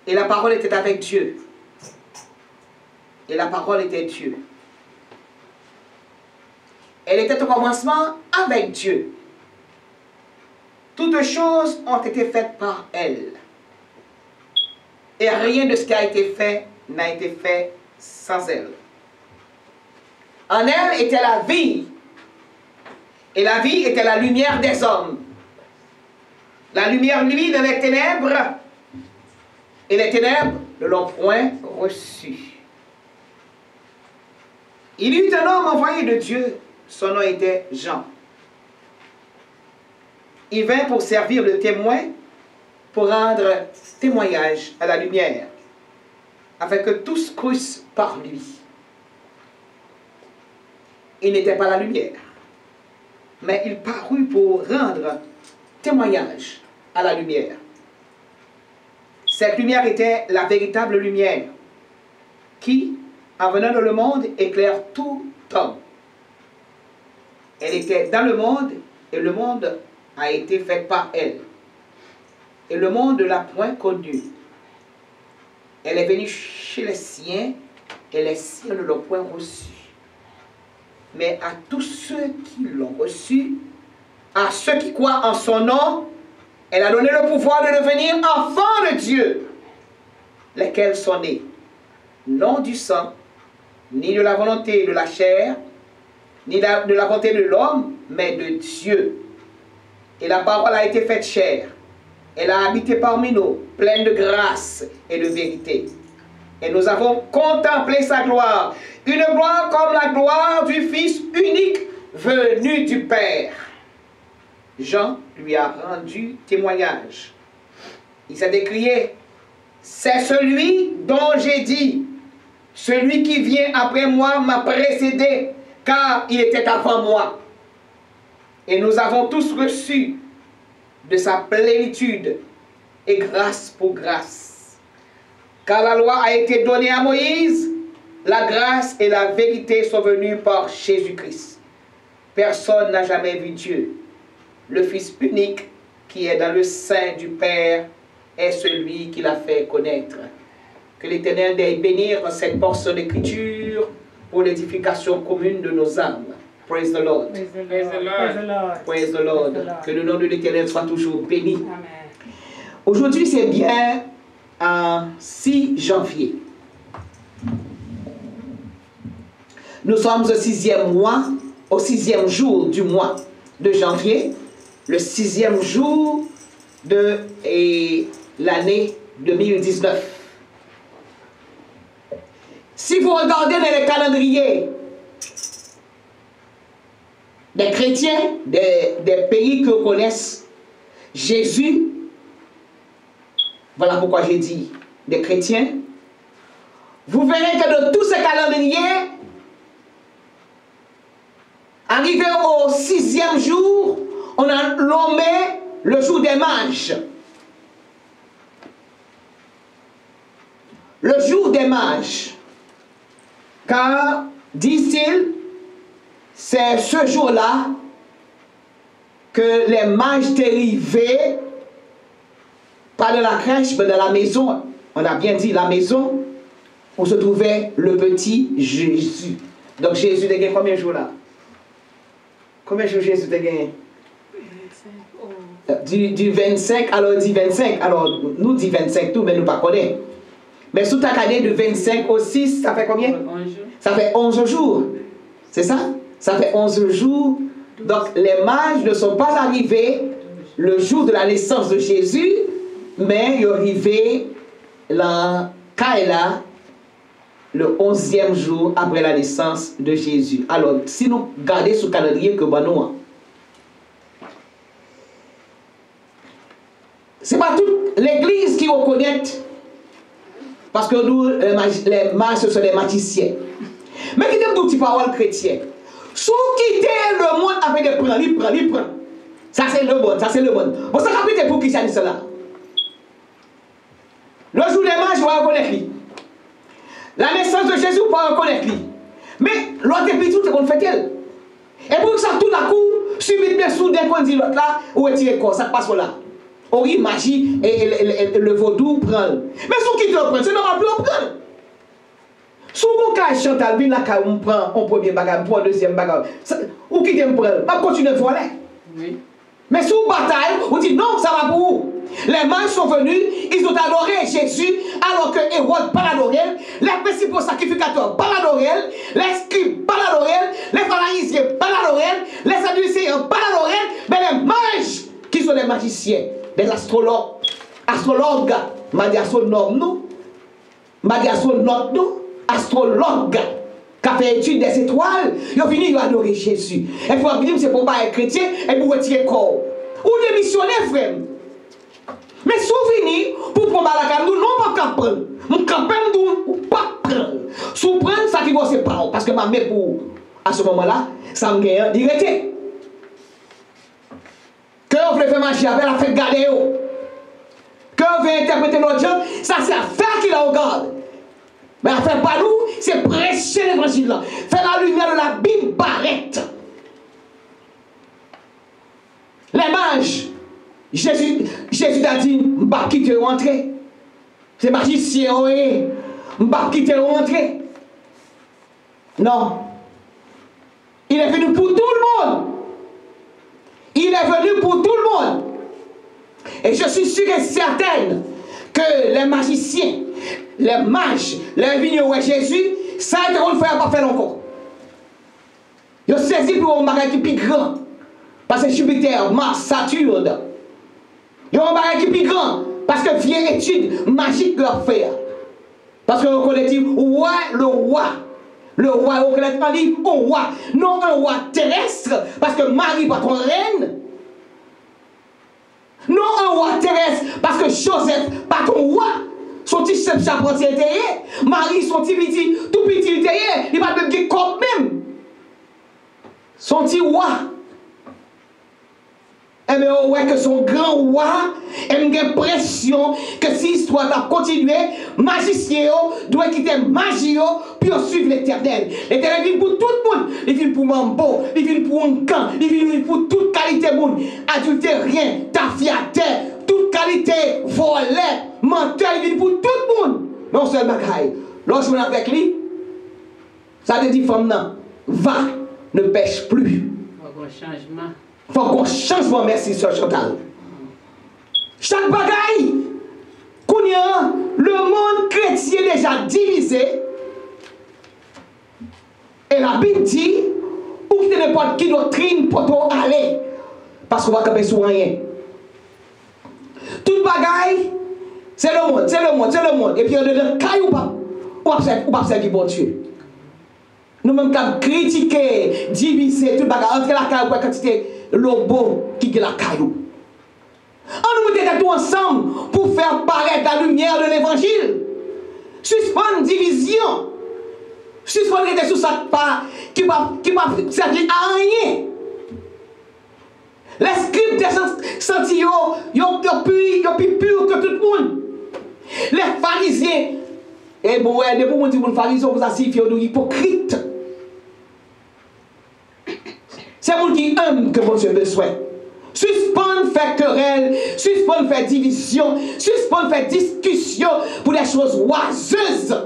Et la parole était avec Dieu. Et la parole était Dieu. Elle était au commencement avec Dieu. Toutes choses ont été faites par elle. Et rien de ce qui a été fait n'a été fait sans elle. En elle était la vie. Et la vie était la lumière des hommes. La lumière nuit dans les ténèbres. Et les ténèbres ne l'ont point reçue. Il y eut un homme envoyé de Dieu. Son nom était Jean. Il vint pour servir de témoin, pour rendre témoignage à la lumière, afin que tous crussent par lui. Il n'était pas la lumière, mais il parut pour rendre témoignage à la lumière. Cette lumière était la véritable lumière, qui, en venant dans le monde, éclaire tout homme. Elle était dans le monde, et le monde a été fait par elle. Et le monde ne l'a point connue. Elle est venue chez les siens, et les siens ne l'ont point reçue. Mais à tous ceux qui l'ont reçue, à ceux qui croient en son nom, elle a donné le pouvoir de devenir enfants de Dieu, lesquels sont nés, non du sang, ni de la volonté de la chair, ni de la volonté de l'homme, mais de Dieu. Et la parole a été faite chair. Elle a habité parmi nous, pleine de grâce et de vérité. Et nous avons contemplé sa gloire, une gloire comme la gloire du Fils unique venu du Père. Jean lui a rendu témoignage. Il s'est écrié, c'est celui dont j'ai dit, celui qui vient après moi m'a précédé, car il était avant moi. Et nous avons tous reçu de sa plénitude et grâce pour grâce. Car la loi a été donnée à Moïse, la grâce et la vérité sont venues par Jésus-Christ. Personne n'a jamais vu Dieu. Le Fils unique qui est dans le sein du Père est celui qui l'a fait connaître. Que l'Éternel daigne bénir cette portion d'écriture pour l'édification commune de nos âmes. Praise the Lord. Praise the Lord. Praise the Lord. Que le nom de l'Éternel soit toujours béni. Aujourd'hui, c'est bien 6 janvier. Nous sommes au 6e mois, au 6e jour du mois de janvier, le 6e jour de l'année 2019. Si vous regardez dans les calendriers des chrétiens, des pays que connaissent Jésus, voilà pourquoi j'ai dit des chrétiens, vous verrez que dans tous ces calendriers, arrivé au 6e jour, on a nommé le jour des mages. Le jour des mages. Car, disent-ils, c'est ce jour-là que les mages dérivaient, pas de la crèche, mais de la maison. On a bien dit la maison où se trouvait le petit Jésus. Donc Jésus a gagné combien de jours là? Combien de jours Jésus a gagné? Du 25, alors dit 25. Alors nous dit 25 tout, mais nous pas connaissons. Mais sous ta année de 25 au 6, ça fait combien? Ça fait 11 jours. C'est ça? Ça fait 11 jours. Donc les mages ne sont pas arrivés le jour de la naissance de Jésus, mais ils sont arrivés là, Kaila, le 11e jour après la naissance de Jésus. Alors, si nous regardons ce calendrier que nous, ce n'est pas toute l'église qui reconnaît, parce que nous, les mages, ce sont des magiciens. Mais qui dit une parole chrétienne? Si vous quittez le monde avec des prends. Ça c'est le monde, ça c'est le monde. Bon, ça capite pour christianisme là. Le jour des mages, on va reconnaître lui. La naissance de Jésus, on va reconnaître lui. Mais l'autre est petit, on fait elle. Et pour ça, tout d'un coup, subitement, soudain, qu'on dit l'autre là, où est tiré quoi? Ça passe là. Ori, magie, et le vaudou prend. Mais si vous quittez le prend, c'est normal plus on prend. Si vous quittez Chantal, on prend un premier bagage, on prend un deuxième bagage. Ou quittez le prend, on continue à voler. Oui. Mais si vous bataille, vous dites non, ça va pour vous. Les mages sont venus, ils ont adoré Jésus, alors que Hérode pas l'adoré, les principaux sacrificateurs pas l'adoré, les scribes pas l'adoré, les pharisiens pas l'adoré, les sadducéens pas l'adoré, mais les mages qui sont des magiciens, des astrologues, astrologues, qui a fait étude des étoiles, ils ont fini d'adorer Jésus. Et pour dire c'est pour pas être chrétien et pour retirer le corps. Ou des missionnaires, frère. Mais si vous venez pour prendre la carte, nous non pas prendre. Nous ne pouvons pas prendre. Si vous prenez ça qui va se passer, parce que ma mère pour à ce moment-là, ça me gagne direct. Que vous voulez faire marcher avec la fête garder. Que vous voulez interpréter notre gens, ça c'est à faire qu'il la regarde. Mais à faire pas nous, c'est prêcher l'évangile là. Faire la lumière de la Bible paraître. Les mages, Jésus a dit, je ne vais pas quitter rentrer. C'est magicien, oui. Je ne vais pas quitter rentrer. Non. Il est venu pour tout le monde. Il est venu pour tout le monde. Et je suis sûr et certaine que les magiciens, les mages, les vignerons et Jésus, ça a été qu'on ne fait pas faire encore. Ils ont saisi pour un bagage qui est plus grand. Parce que Jupiter, Mars, Saturne, ils ont un bagage qui est plus grand. Parce que vieille étude magique leur faire. Parce que vous connaissez, le roi, vous connaissez pas dit, roi, non un roi terrestre, parce que Marie pas ton reine. Non un roi terrestre, parce que Joseph pas ton roi. Son petit chef charpentier était, Marie son petit, tout petit était, il va même dire comme même. Son petit roi. Et bien, ouais, que son grand roi, et j'ai l'impression que si l'histoire a continué, magicien doit quitter magie puis suivre l'éternel. L'éternel vient pour tout le monde. Il vient pour Mambo, il vient pour un camp, il vient pour toute qualité de monde. Adultérien, tafiateur, toute qualité, voleur, menteur, il vient pour tout le monde. Non seul bagaille. Lorsque je suis avec lui, ça te dit, femme, non, va, ne pêche plus. Changement. Il faut qu'on change, merci, Sœur Chantal. Chaque bagaille, le monde chrétien est déjà divisé. Et la Bible dit, où que n'importe qui doctrine pour aller. Parce qu'on va camper sur rien. Toute bagaille, c'est le monde, c'est le monde, c'est le monde. Et puis on est caille ou pas, ou pas servir bon Dieu. Nous-mêmes qui avons critiqué, divisé, toute bagaille, entre la caille ou la quantité. Lobo qui est la caillou. On nous mettait tout ensemble pour faire paraître la lumière de l'évangile. Suspendre division. Suspendre était sous ça qui va servir à rien. Les scribes des sentiers, ils sont plus purs que tout le monde. Les pharisiens, et bon, de pour dire que les pharisiens vous assifient aux hypocrites. C'est vous qui aime que votre besoin. Suspendre faire querelle, suspendre faire division, suspendre faire discussion pour des choses oiseuses.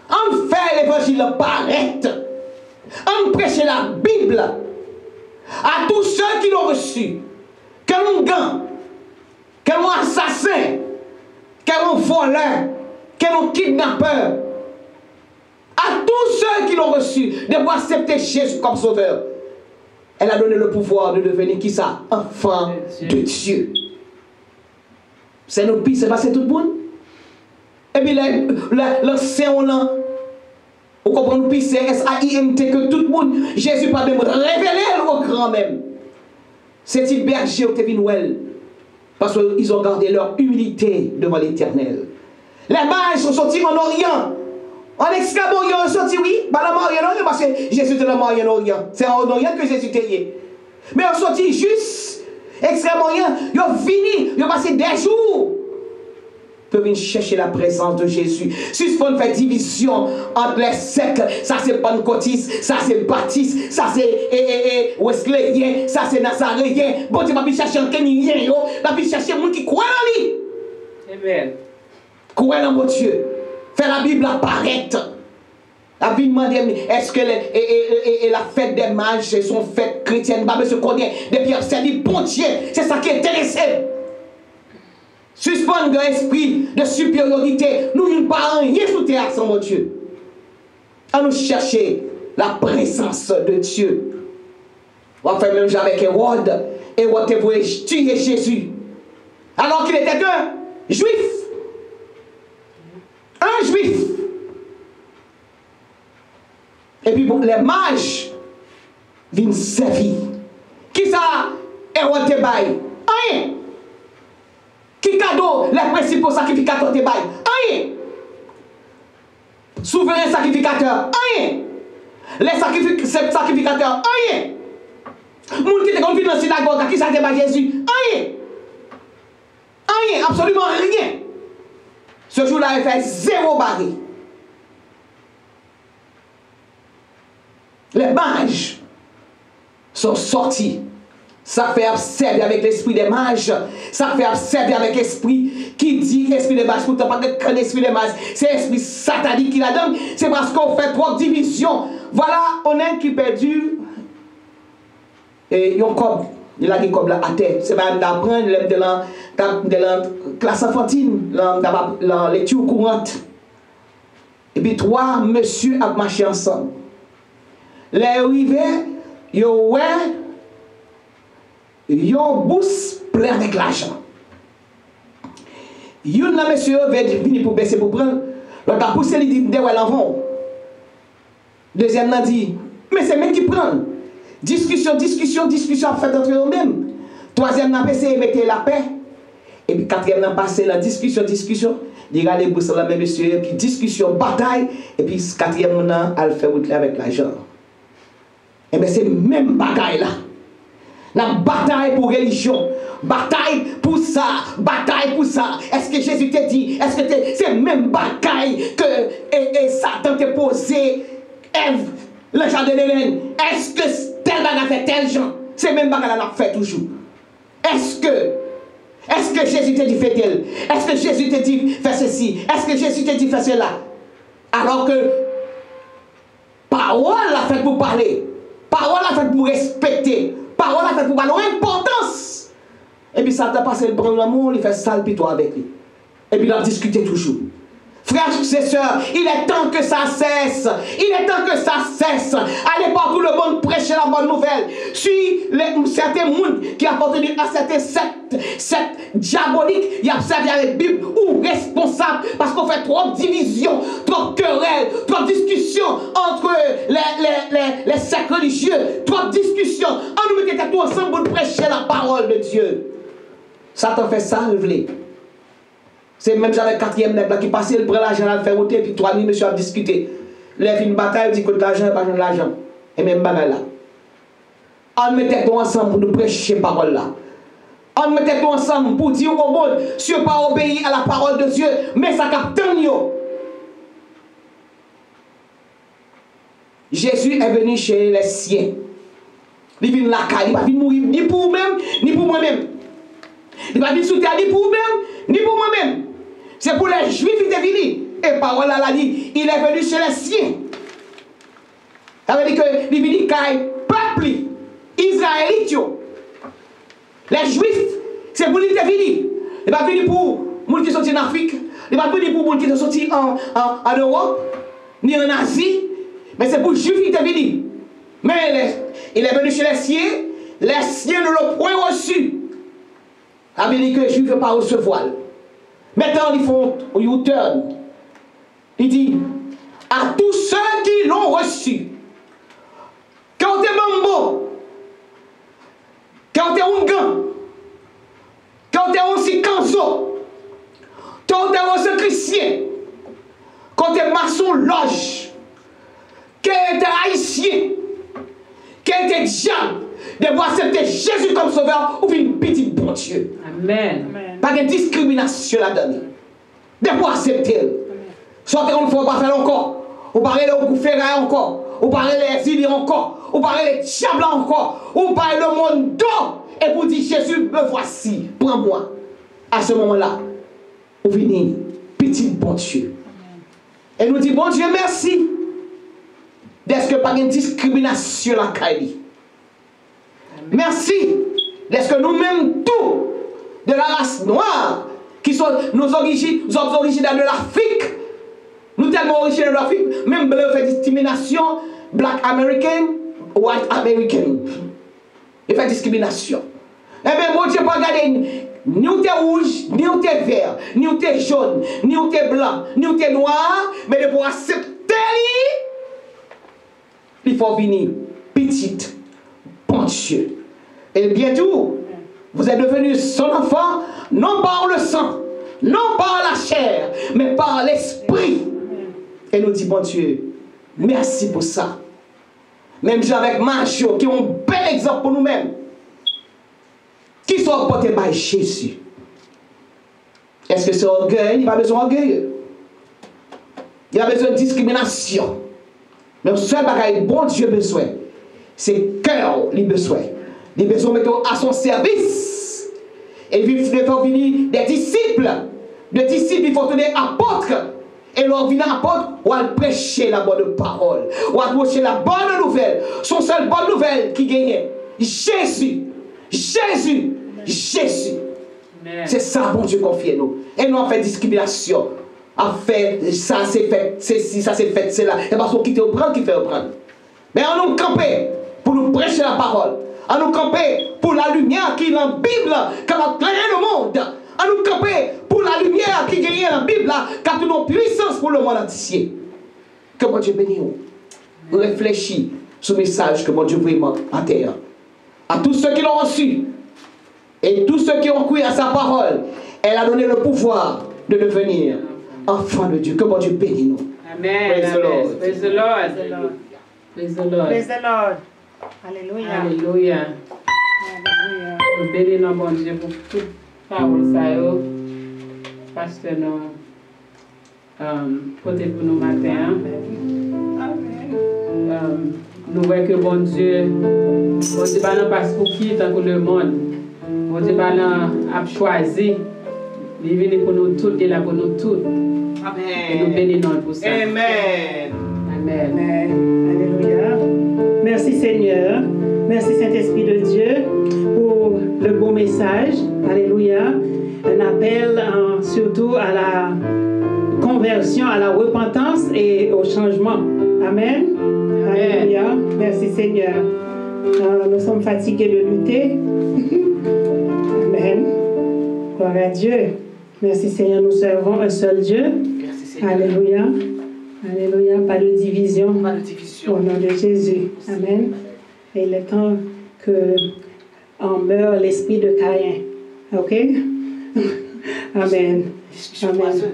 On fait l'évangile paraître. On prêche la Bible à tous ceux qui l'ont reçu. Quel gang, quel assassin, quel voleur, quel kidnappeur. À tous ceux qui l'ont reçu, de pouvoir accepter Jésus comme sauveur. Elle a donné le pouvoir de devenir qui ça? Enfant de Dieu. C'est notre pays, c'est pas tout le monde. Et puis l'ancien, Vous comprenez, puis c'est S-A-I-N-T que tout le monde, Jésus pas de révéler au grand même. C'est il berger au Tevinouel. Parce qu'ils ont gardé leur humilité devant l'Éternel. Les mages sont sortis en Orient. En Extrême-Orient, ils sont sortis, oui, pas dans Moyen-Orient, parce que Jésus était dans Moyen-Orient. C'est en Orient que Jésus était. Mais ils sont sortis juste Extrême-Orient. Ils ont fini, ils ont passé des jours. Ils peuvent venir chercher la présence de Jésus. Si on fait division entre les sectes, ça c'est pentecôtiste, ça c'est baptiste, ça c'est wesleyien, ça c'est nazaréen. Bon Dieu, je vais chercher un kenyan, je vais chercher un monde qui croit en lui. Amen. Croire en mon Dieu. Faire la Bible apparaître. La Bible demande, est-ce que la fête des mages sont fêtes chrétiennes? Bah, monsieur connaît depuis observer bon Dieu. C'est ça qui est intéressant. Suspendre l'esprit de supériorité. Nous ne parlons rien sous terre sans mon Dieu. À nous chercher la présence de Dieu. On va faire même avec Hérode. Hérode voulait tuer Jésus. Alors qu'il était qu'un juif. Un juif. Et puis bon, les mages viennent servir. Qui ça Hérode te baille? Rien. Qui cadeau les principaux sacrificateurs te baille? Rien. Souverain sacrificateur? Rien. Les sacrificateurs? Rien. Moun qui te conduit dans la synagogue, qui ça te baille Jésus? Rien. Rien, absolument rien. Ce jour-là, il fait 0 baril. Les mages sont sortis. Ça fait observer avec l'esprit des mages. Ça fait observer avec l'esprit qui dit esprit des mages. Pourtant, pas de l'esprit des mages. C'est l'esprit satanique qui la donne. C'est parce qu'on fait trop de divisions. Voilà, on a qui perdu. Et yon comme. Il a dit comme là à terre. C'est pas d'apprendre de la classe enfantine, la lecture courante. Et puis 3 monsieur a marché ensemble. Les arrivés, yo bousse plein avec l'argent. Yon là monsieur veut venir pour baisser pour prendre. L'autre a poussé, il dit de ouais l'enfant. Deuxième n'a dit mais c'est même qui prend. Discussion faite entre eux-mêmes. Troisième n'a passé, mettez la paix. Et puis quatrième n'a passé la discussion. Il a les bourses là, même monsieur, puis discussion, bataille. Et puis quatrième n'a à le faire avec l'argent. Et bien c'est même bataille là. La bataille pour religion. Bataille pour ça. Est-ce que Jésus t'a dit? Est-ce que c'est même bataille que Satan t'a posé? Ève, le jardin d'Éden. Est-ce que tel bagarre fait tel genre? C'est même bagarre l'a fait toujours. Est-ce que Jésus t'a dit fait tel? Est-ce que Jésus t'a dit fait ceci? Est-ce que Jésus t'a dit fait cela? Alors que parole l'a fait pour parler. Parole l'a fait pour respecter. Parole l'a fait pour parler importance. Et puis ça t'a passé le prendre l'amour, il fait sale pitois avec lui. Et puis il a discuté toujours. Frères et sœurs, il est temps que ça cesse. Allez partout le monde prêcher la bonne nouvelle. Si certains mondes qui appartiennent à certaines sectes diaboliques, ils observent avec la Bible ou responsables parce qu'on fait trop de divisions, trop de querelles, trop de discussions entre les sectes religieux, trop de discussions. On nous mettait tout ensemble pour prêcher la parole de Dieu. Satan fait ça, révéler. C'est même j'avais 4e nègre qui passait, il prend l'argent, il fait ôter, et puis 3 000 monsieur a discuté. Il a fait une bataille, il dit que l'argent n'est pas de l'argent. Et même bagaille là. On mettait tout ensemble pour nous prêcher cette parole là. On mettait tout ensemble pour dire au monde, si on pas obéir à la parole de Dieu, mais ça capte yo. Jésus est venu chez les siens. Il vient la caille, il va venir mourir ni pour vous-même, ni pour moi-même. Il va venir sous terre ni pour vous-même, ni pour moi-même. C'est pour les Juifs qui étaient venus. Et parole là l'a dit, il est venu chez les siens. Ça veut dire que il vient caille peuple israélite. Les Juifs, c'est pour les qui étaient venus. Il va venir pour les gens qui sont en Afrique. Il va venir pour les gens qui sont sortis en Europe, ni en Asie. Mais c'est pour les Juifs qui étaient venus. Mais il est venu chez les siens ne l'ont point reçu. Ça veut dire que les Juifs ne veulent pas recevoir. Maintenant, ils font U-turn. Il dit, à tous ceux qui l'ont reçu. Quand tu es bambo, quand tu es ungan, quand tu es aussi kanzo, quand tu es aussi chrétien, quand tu es maçon loge, quand tu es haïtien, quand tu es diable, de voir accepter Jésus comme sauveur ou une petite bon Dieu. Amen. Pas de discrimination là-dedans. De voir accepter. Sortez une fois, on va faire encore. On va parler de ferraille encore. On va parler des exilés encore. On va parler des diables encore. On va parler le monde d'or. Et pour dire Jésus, me voici, prends-moi. À ce moment-là, on vient, petit bon Dieu. Et nous dit, bon Dieu, merci. Est-ce que pas de discrimination là, Kaili? Merci. Est-ce que nous-mêmes, tout, de la race noire, qui sont nos origines, nous sommes originaires de l'Afrique, nous sommes tellement originaires de l'Afrique, même blanc fait discrimination, black American, white American. Il fait discrimination. Eh bien, bon Dieu, pas regarder, ni où t'es rouge, ni où t'es vert, ni où t'es jaune, ni où t'es blanc, ni où t'es noir, mais de pour accepter, il faut venir petite, bon Dieu. Et bientôt, vous êtes devenus son enfant, non par le sang, non par la chair, mais par l'esprit. Et nous dit, bon Dieu, merci pour ça. Même avec Macho, qui ont un bel exemple pour nous-mêmes, qui sont portés par Jésus. Est-ce que c'est orgueil? Il n'y a pas besoin d'orgueil. Il y a besoin de discrimination. Mais le seul bagage bon Dieu besoin, c'est cœur, il besoin. Il besoin de mettre à son service. Et il faut venir des disciples. Des disciples, il faut tenir apôtres. Et leur venir apôtre, ou à prêcher la bonne parole. Ou à prêcher la bonne nouvelle. Son seul bonne nouvelle qui gagnait. Jésus. Jésus. Jésus. C'est ça, bon Dieu, confie nous. Et nous, on fait discrimination. On fait ça, c'est fait, c'est ci, ça, c'est fait, c'est là. Et parce qu'on quitte au prendre, qui fait au prendre. Mais on nous camper pour nous prêcher la parole. On nous camper pour la lumière qui est dans la Bible, qui va éclairer le monde. On nous camper pour la lumière qui gagne dans la Bible, qui a une puissance pour le monde entier. Que mon Dieu bénisse nous. Réfléchis sur le message que mon Dieu vraiment à terre. À tous ceux qui l'ont reçu et tous ceux qui ont cru à sa parole, elle a donné le pouvoir de devenir enfant de Dieu. Que mon Dieu bénisse nous. Amen. Praise the Lord. Praise the Lord. Praise the Lord. Praise the Lord. Alléluia. Alléluia. Alléluia. Nous bénissons bon Dieu pour toute parole ça. Pasteur nous portez pour nous matin. Nous voyons que bon Dieu n'a pas pour qui tant que le monde. Bon Dieu a choisi. Il est venu pour nous tous, il est là pour nous tous. Amen. Et nous bénissons pour ça. Amen. Amen. Amen. Alléluia. Merci Seigneur. Merci Saint-Esprit de Dieu pour le beau message. Alléluia. Un appel surtout à la conversion, à la repentance et au changement. Amen. Alléluia. Merci Seigneur. Nous sommes fatigués de lutter. Amen. Gloire à Dieu. Merci Seigneur, nous servons un seul Dieu. Merci Seigneur. Alléluia. Alléluia. Pas de division. Pas de division. Au nom de Jésus. Amen. Et il est temps que on meurt l'esprit de Caïn. OK? Amen. Amen.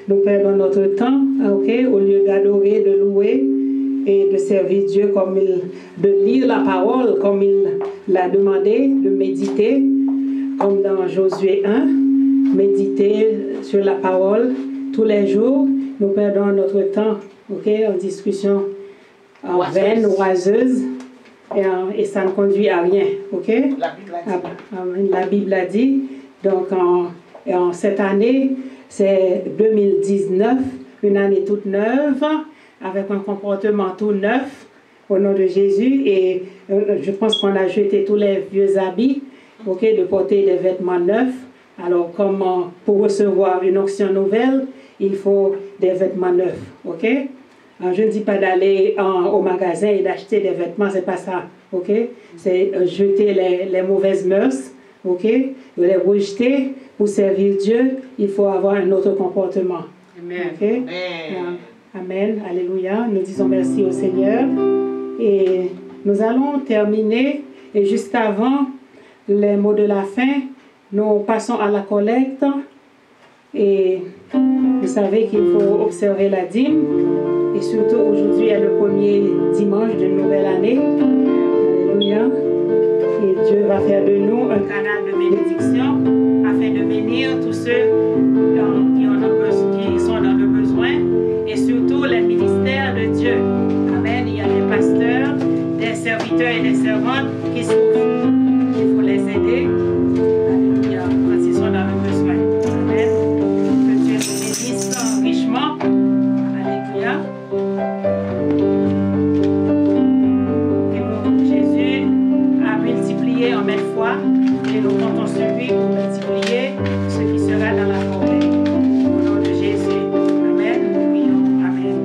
Nous perdons notre temps, OK? Au lieu d'adorer, de louer et de servir Dieu comme de lire la parole comme il l'a demandé, de méditer, comme dans Josué 1, méditer sur la parole tous les jours. Nous perdons notre temps, OK? En discussion en vaine, oiseuse, et ça ne conduit à rien, OK? La Bible a dit. Donc, en cette année, c'est 2019, une année toute neuve, avec un comportement tout neuf, au nom de Jésus. Et je pense qu'on a jeté tous les vieux habits, OK, de porter des vêtements neufs. Alors, comme pour recevoir une onction nouvelle, il faut des vêtements neufs, OK? Je ne dis pas d'aller au magasin et d'acheter des vêtements, c'est pas ça, ok? C'est jeter les mauvaises mœurs, ok? Les rejeter pour servir Dieu, il faut avoir un autre comportement. Amen. Okay? Amen. Alléluia. Nous disons merci au Seigneur. Et nous allons terminer. Et juste avant les mots de la fin, nous passons à la collecte. Et vous savez qu'il faut observer la dîme. Et surtout aujourd'hui est le premier dimanche de nouvelle année. Alléluia. Et Dieu va faire de nous un canal de bénédiction afin de bénir tous ceux qui sont dans le besoin et surtout les ministères de Dieu. Amen. Il y a des pasteurs, des serviteurs et des servantes qui souffrent. Il faut les aider. Alléluia. Quand ils sont dans le besoin. Amen. Que Dieu nous bénisse richement. Alléluia. Et Jésus a multiplié en maintes fois et nous comptons sur lui pour multiplier ce qui sera dans la corbeille. Au nom de Jésus. Amen. Nous prions. Amen.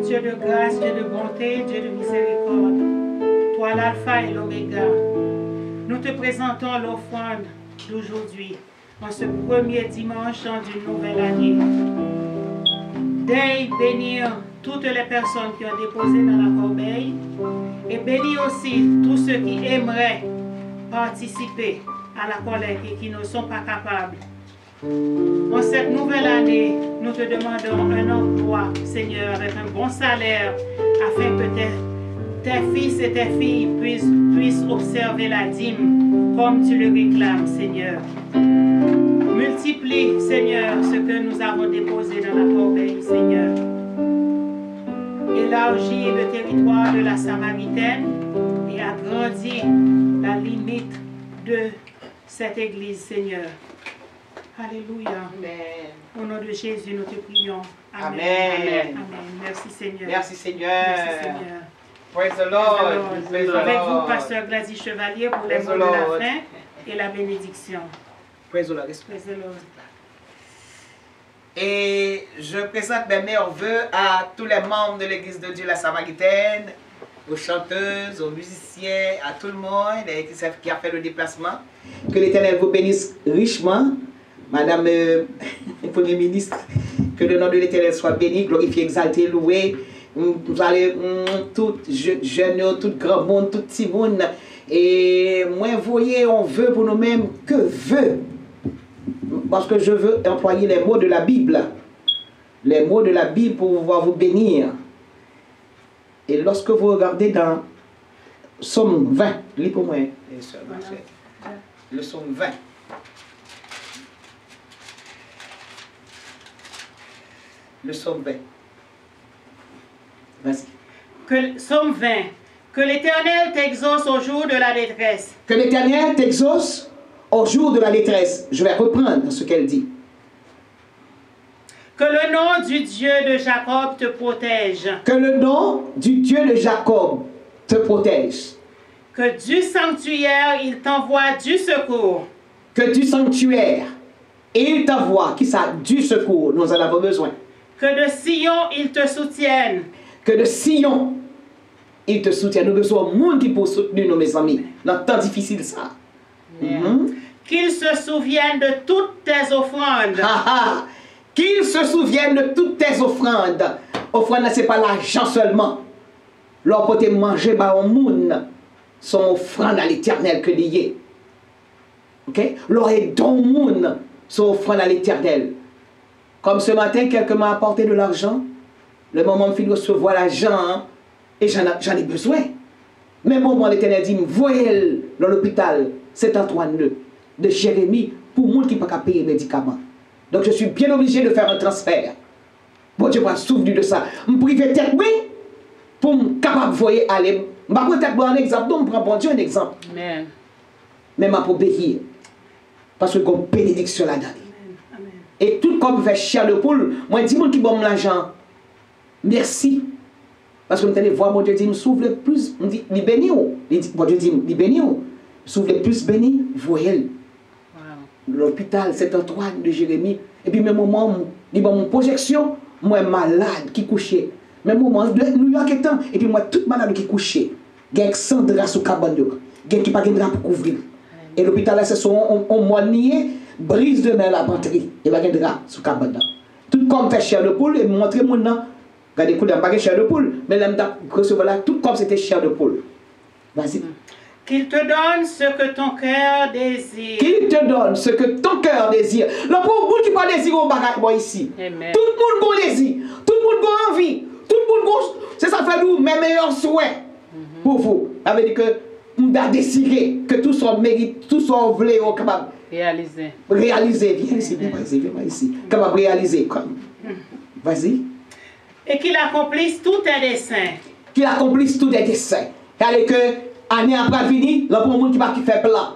Dieu de grâce, Dieu de bonté, Dieu de miséricorde, toi l'alpha et l'oméga, nous te présentons l'offrande d'aujourd'hui, en ce premier dimanche d'une nouvelle année. Daigne bénir toutes les personnes qui ont déposé dans la corbeille et bénis aussi tous ceux qui aimeraient participer à la collecte et qui ne sont pas capables. En cette nouvelle année, nous te demandons un emploi, Seigneur, avec un bon salaire, afin que tes fils et tes filles puissent observer la dîme comme tu le réclames, Seigneur. Multiplie, Seigneur, ce que nous avons déposé dans la corbeille, Seigneur. Élargis le territoire de la Samaritaine et agrandis la limite de cette église, Seigneur. Alléluia. Amen. Au nom de Jésus, nous te prions. Amen. Amen. Amen. Merci Seigneur. Merci Seigneur. Merci Seigneur. Praise the Lord. Praise the Avec Lord. vous, Pasteur Gladys Chevalier, pour les Praise mots the de la Lord. fin et la bénédiction. Praise the Lord. Praise the Lord. Et je présente mes meilleurs vœux à tous les membres de l'Église de Dieu la Samaritaine, aux chanteuses, aux musiciens, à tout le monde qui a fait le déplacement. Que l'Éternel vous bénisse richement. Madame Premier ministre, que le nom de l'Éternel soit béni, glorifié, exalté, loué. Vous allez, tout jeune, tout grand monde, tout petit monde. Et moi, voyez, on veut pour nous-mêmes que veut. Parce que je veux employer les mots de la Bible. Les mots de la Bible pour pouvoir vous bénir. Et lorsque vous regardez dans Psaume 20, lis pour moi, le Psaume 20. Le Psaume 20. Vas-y. Psaume 20. Que l'Éternel t'exauce au jour de la détresse. Que l'Éternel t'exauce au jour de la détresse. Je vais reprendre ce qu'elle dit. Que le nom du Dieu de Jacob te protège. Que le nom du Dieu de Jacob te protège. Que du sanctuaire, il t'envoie du secours. Que du sanctuaire, il t'envoie, qui ça, du secours, nous en avons besoin. Que de Sion, il te soutienne. Que de Sion, il te soutienne. Nous avons besoin de monde qui peut soutenir nous, mes amis. Dans le temps difficile, ça. Qu'il se souvienne de toutes tes offrandes. Qu'il se souvienne de toutes tes offrandes. Offrande, ce n'est pas l'argent seulement. Leur côté manger par un monde, son offrande à l'Éternel que lié. Ok? Leur est don monde, son offrande à l'Éternel. Comme ce matin, quelqu'un m'a apporté de l'argent. Le moment où je recevoir l'argent, et j'en ai besoin. Mais bon, l'Éternel dit, voyez dans l'hôpital Saint-Antoine de Jérémie pour moi qui ne peut pas payer les médicaments. Donc je suis bien obligé de faire un transfert. Bon Dieu m'a souvenu de ça. Je me prive tête, oui, pour me capable de voyer aller. Je ne vais pas un exemple, donc je prends bon Dieu un exemple. Amen. Mais je vais obéir. Parce que comme bénédiction là-dedans. Et tout comme fait chair de poule, moi dis moi qui bon l'argent. Merci. Parce que je me voir mon Dieu dit, me s'ouvre plus, me dit, béni ou. Mon Dieu dit, béni ou. S'ouvre plus béni, voyez. L'hôpital Saint-Antoine de Jérémie. Et puis même moment, il y a mon projection, moi malade qui couchait. Même moment de New York étant, et puis moi toute malade qui couchait. Il y a 100 draps sous cabane, il y a qui pas de drap pour couvrir. Et l'hôpital là c'est son mois nié, brise de mer la batterie, et pas de drap sous cabane. Tout comme fait chair de poule et montrer mon nom. Regardez, il n'y a pas de chair de poule, mais là, recevoir là, tout comme c'était chair de poule. Vas-y. Qu'il te donne ce que ton cœur désire. Qu'il te donne ce que ton cœur désire. Le monde qui pas désir au bagage ici. Amen. Tout le monde a désir. Tout le monde a envie. Tout le monde c'est ça fait nous mes meilleurs souhaits pour vous. Ça veut dire que nous avons décidé que tout soit mérite, tout soit voulu ou capable. Réaliser. Réaliser. Viens ici, viens ici. Capable de réaliser. Vas-y. Et qu'il accomplisse tous tes desseins. Qu'il accomplisse tous tes desseins. C'est-à-dire que année après fini, il y a monde qui va faire plan.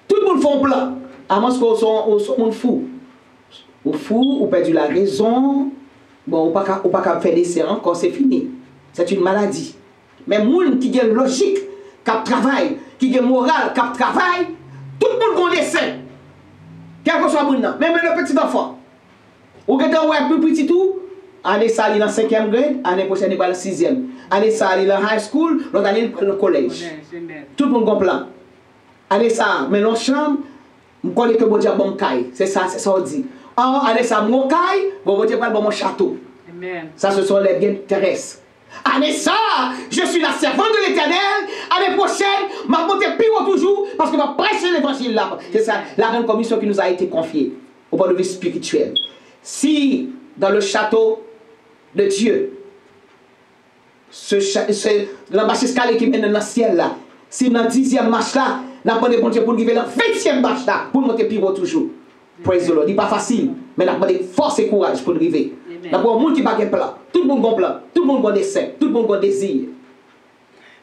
Tout le monde fait un plan. À moins qu'on soit monde fou. Ou fou, ou perdu la raison. Bon, ou pas faire des séances encore, c'est fini. C'est une maladie. Mais monde qui a une logique, qui travaille, qui a une morale, qui travaille, tout le monde a des desseins. Quel que soit le monde, même le petit enfant. Ou quand on est plus petit tout, année ça, il est dans 5e grade, année prochaine, il est dans 6e. Année ça, il est dans high school, l'autre année, il est dans le collège. Tout le monde comprend. Année ça, mais dans la chambre, je connais que bon Dieu a bon caille. C'est ça on dit. Année ça, mon caille, bon Dieu a mon château. Amen. Ça, ce sont les biens terrestres. Année ça, je suis la servante de l'Éternel. Année prochaine, ma monter pire toujours, parce que je vais prêcher l'évangile là. C'est ça, la grande commission qui nous a été confiée au point de vue spirituel. Si, dans le château de Dieu, l'embâche escalier qui mène dans le ciel là, si dans la 10e marche là, nous avons demandé bon Dieu pour nous arriver dans la 20e marche là, pour monter plus haut toujours. Praise the Lord. Ce n'est pas facile, mais nous avons demandé force et courage pour nous arriver. Nous avons un monde qui n'a pas de plan, tout le monde a un plan, tout le monde a des dessein, tout le monde a un désir.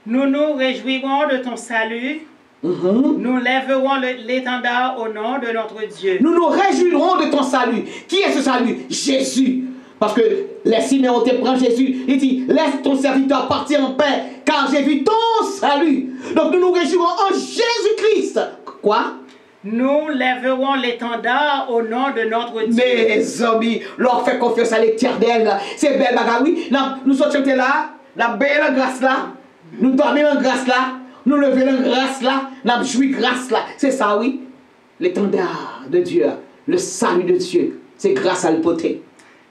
Nous nous réjouirons de ton salut. Nous lèverons l'étendard au nom de notre Dieu. Nous nous réjouirons de ton salut. Qui est ce salut? Jésus. Parce que les Siméon te prend Jésus. Il dit, laisse ton serviteur partir en paix, car j'ai vu ton salut. Donc nous nous réjouirons en Jésus-Christ. Quoi? Nous lèverons l'étendard au nom de notre Dieu. Mes amis, leur fait confiance à l'Éternel. C'est belle bagarre, oui. Nous sommes là, nous belle la grâce là, nous dormons en grâce là, nous levons la grâce là, nous jouissons grâce là. C'est ça, oui. L'étendard de Dieu, le salut de Dieu, c'est grâce à le poté.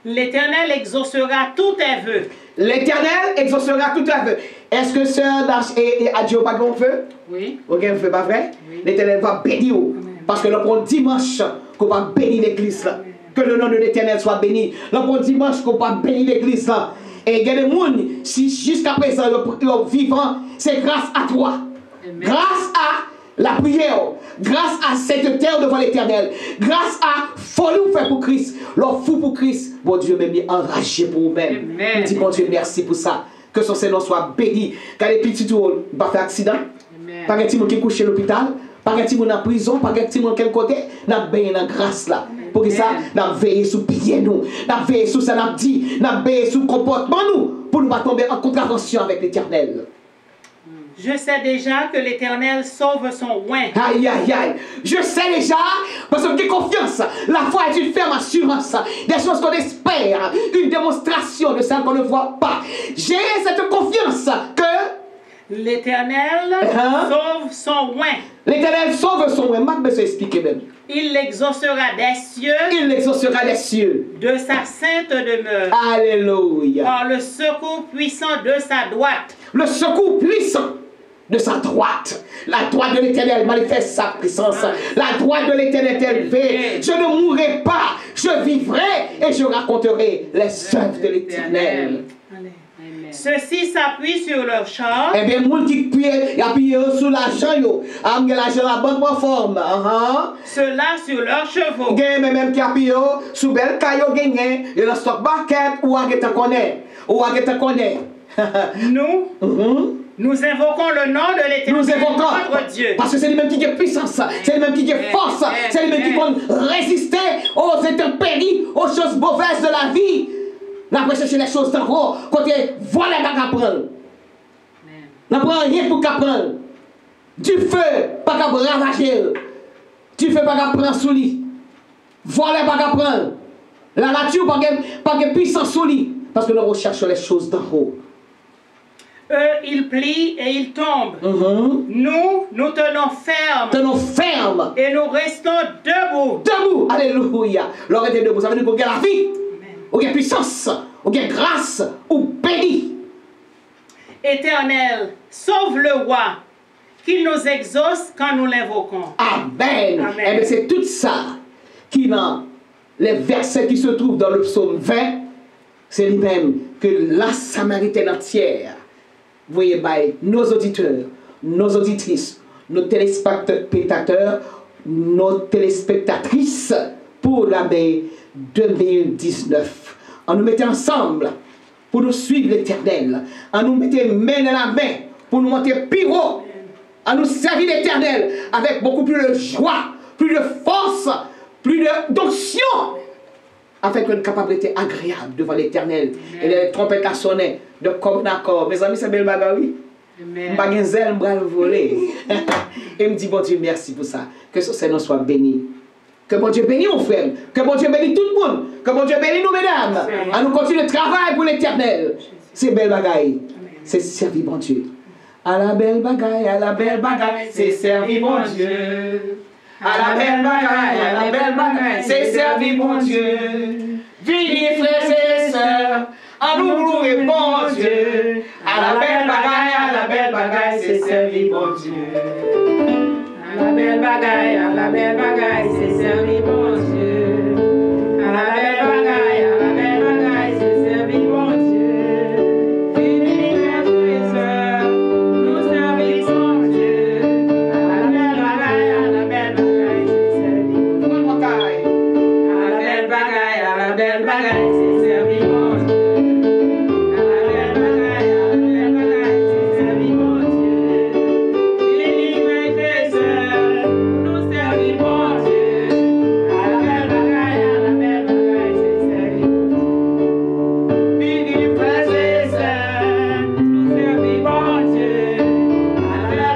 L'Éternel exaucera tous tes vœux. L'Éternel exaucera tous tes vœux. Est-ce que sœur Dash et Adjo pas grand feu? Oui. Ok, un feu, pas vrai? Oui. L'Éternel va bénir. Parce que le bon dimanche, qu'on va bénir l'église là. Que le nom de l'Éternel soit béni. Le bon dimanche, qu'on va bénir l'église là. Et il y a des gens, si jusqu'à présent, le vivant, c'est grâce à toi. Amen. Grâce à la prière, grâce à cette terre devant l'Éternel, grâce à folie ou fait pour Christ, leur fou pour Christ, bon Dieu m'a mis enragé pour vous-même. Amen. Dis bon Dieu merci pour ça. Que son Seigneur soit béni. Quand les petits tout pas fait accident, Amen. pas un petit monde qui couche à l'hôpital, pas un petit monde en prison, pas un petit monde quel côté, n'a béni dans grâce là. Pour que ça, n'a veillé sur pied nous, n'a veillé sur ça, n'a dit, n'a veillé sur comportement nous, pour nous pas tomber en contravention avec l'Éternel. Je sais déjà que l'Éternel sauve son oint. Aïe, aïe, aïe. Je sais déjà, parce que j'ai confiance. La foi est une ferme assurance. Des choses qu'on espère. Une démonstration de celles qu'on ne voit pas. J'ai cette confiance que l'Éternel sauve son oint. l'Éternel sauve son oint. Je vais expliquer même. Il l'exaucera des cieux. Il l'exaucera des cieux. De sa sainte demeure. Alléluia. Par le secours puissant de sa droite. Le secours puissant de sa droite. La droite de l'Éternel manifeste sa puissance. La droite de l'Éternel est élevée. Je ne mourrai pas. Je vivrai et je raconterai les œuvres de l'Éternel. Ceux-ci s'appuient sur leur char. Eh bien, moun qui appuie sur l'argent, yo. L'argent la bonne forme. Ceux-là sur leurs chevaux. Gen même qui appuie sur bel caillou gagné, et le stock market ou à te connaît. Ou à te connaît. Nous, Nous invoquons le nom de Nous l'Éternel, invoquons. notre Dieu. Parce que c'est lui-même qui a puissance, c'est lui-même qui a force, c'est lui-même qui peut résister aux intempéries, aux choses mauvaises de la vie. Là, après chercher les choses d'en haut, côté, voilà ce qu'on prendre. On ne prend rien pour qu'on prenne. Du feu, pas qu'on ravager. Du feu, pas qu'on prenne sous lui. Voilà pas qu'on prendre. La nature, pas de puissance sous lui. Parce que nous recherchons les choses d'en haut. Eux, ils plient et ils tombent. Nous tenons ferme. Tenons ferme. Et nous restons debout. Debout. Alléluia. L'or était debout. Ça veut dire qu'on a la vie. On a puissance. On a grâce. On bénit. Éternel, sauve le roi, qu'il nous exauce quand nous l'invoquons. Amen. Amen. Eh bien, c'est tout ça qui, dans les versets qui se trouvent dans le psaume 20, c'est lui-même que la Samaritaine entière, vous voyez, nos auditeurs, nos auditrices, nos téléspectateurs, nos téléspectatrices pour l'année 2019. On nous mettait ensemble pour nous suivre l'Éternel, on nous mettait main dans la main pour nous monter plus haut, à nous servir l'Éternel avec beaucoup plus de joie, plus de force, plus d'onction, afin que nous capacité agréable devant l'Éternel. Et les trompettes à sonner de comme d'accord. Mes amis, c'est belle bagarre, oui. Magasin, bras voler. Et me dit, bon Dieu, merci pour ça. Que ce Seigneur soit béni. Que bon Dieu bénisse mon frère. Que bon Dieu bénisse tout le monde. Que bon Dieu bénisse nous, mesdames. À nous continuer de travailler pour l'Éternel. C'est belle bagaille. C'est servir bon Dieu. À la belle bagaille, c'est servir bon Dieu. À la belle bagaille, c'est servir bon Dieu. Venez frères et sœurs, à nous louer bon Dieu. À la belle bagaille, c'est servir bon Dieu. À la belle bagaille, c'est servir bon Dieu. À la belle bagaille, c'est servir bon Dieu. Venez frères et sœurs, nous servir bon Dieu. À la belle bagaille, c'est servir bon Dieu. À la belle bagaille, c'est servir bon Dieu. À la belle bagaille, c'est servir bon Dieu. Venez frères et sœurs, nous servir bon Dieu. À la belle bagaille, c'est servir bon Dieu. Venez frères et sœurs, nous servir bon Dieu. À la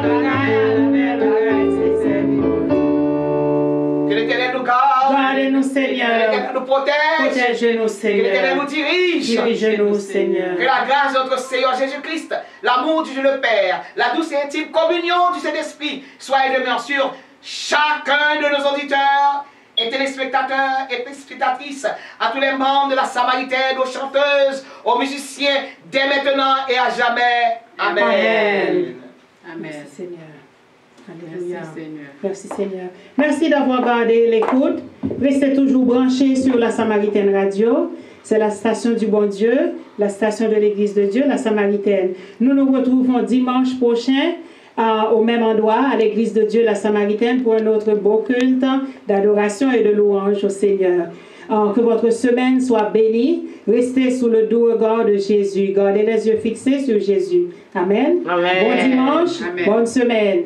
belle bagaille, c'est servir bon Dieu. Que l'Éternel nous garde. Gardez-nous, Que Seigneur. l'Éternel nous protège. Protège-nous, Que l'Éternel Seigneur. nous dirige. Dirige-nous, Seigneur. Que la grâce de notre Seigneur Jésus-Christ, l'amour du Dieu le Père, la douce et intime communion du Saint-Esprit soit et demeure sur chacun de nos auditeurs et téléspectateurs et spectatrices, à tous les membres de la Samaritaine, aux chanteuses, aux musiciens, dès maintenant et à jamais. Amen. Amen. Amen. Merci, Seigneur. Alléluia. Merci Seigneur. Merci Seigneur. Merci d'avoir gardé l'écoute. Restez toujours branchés sur la Samaritaine Radio. C'est la station du bon Dieu, la station de l'Église de Dieu, la Samaritaine. Nous nous retrouvons dimanche prochain au même endroit, à l'Église de Dieu, la Samaritaine, pour un autre beau culte d'adoration et de louange au Seigneur. Que votre semaine soit bénie. Restez sous le doux regard de Jésus. Gardez les yeux fixés sur Jésus. Amen. Amen. Bon dimanche, Amen. bonne semaine.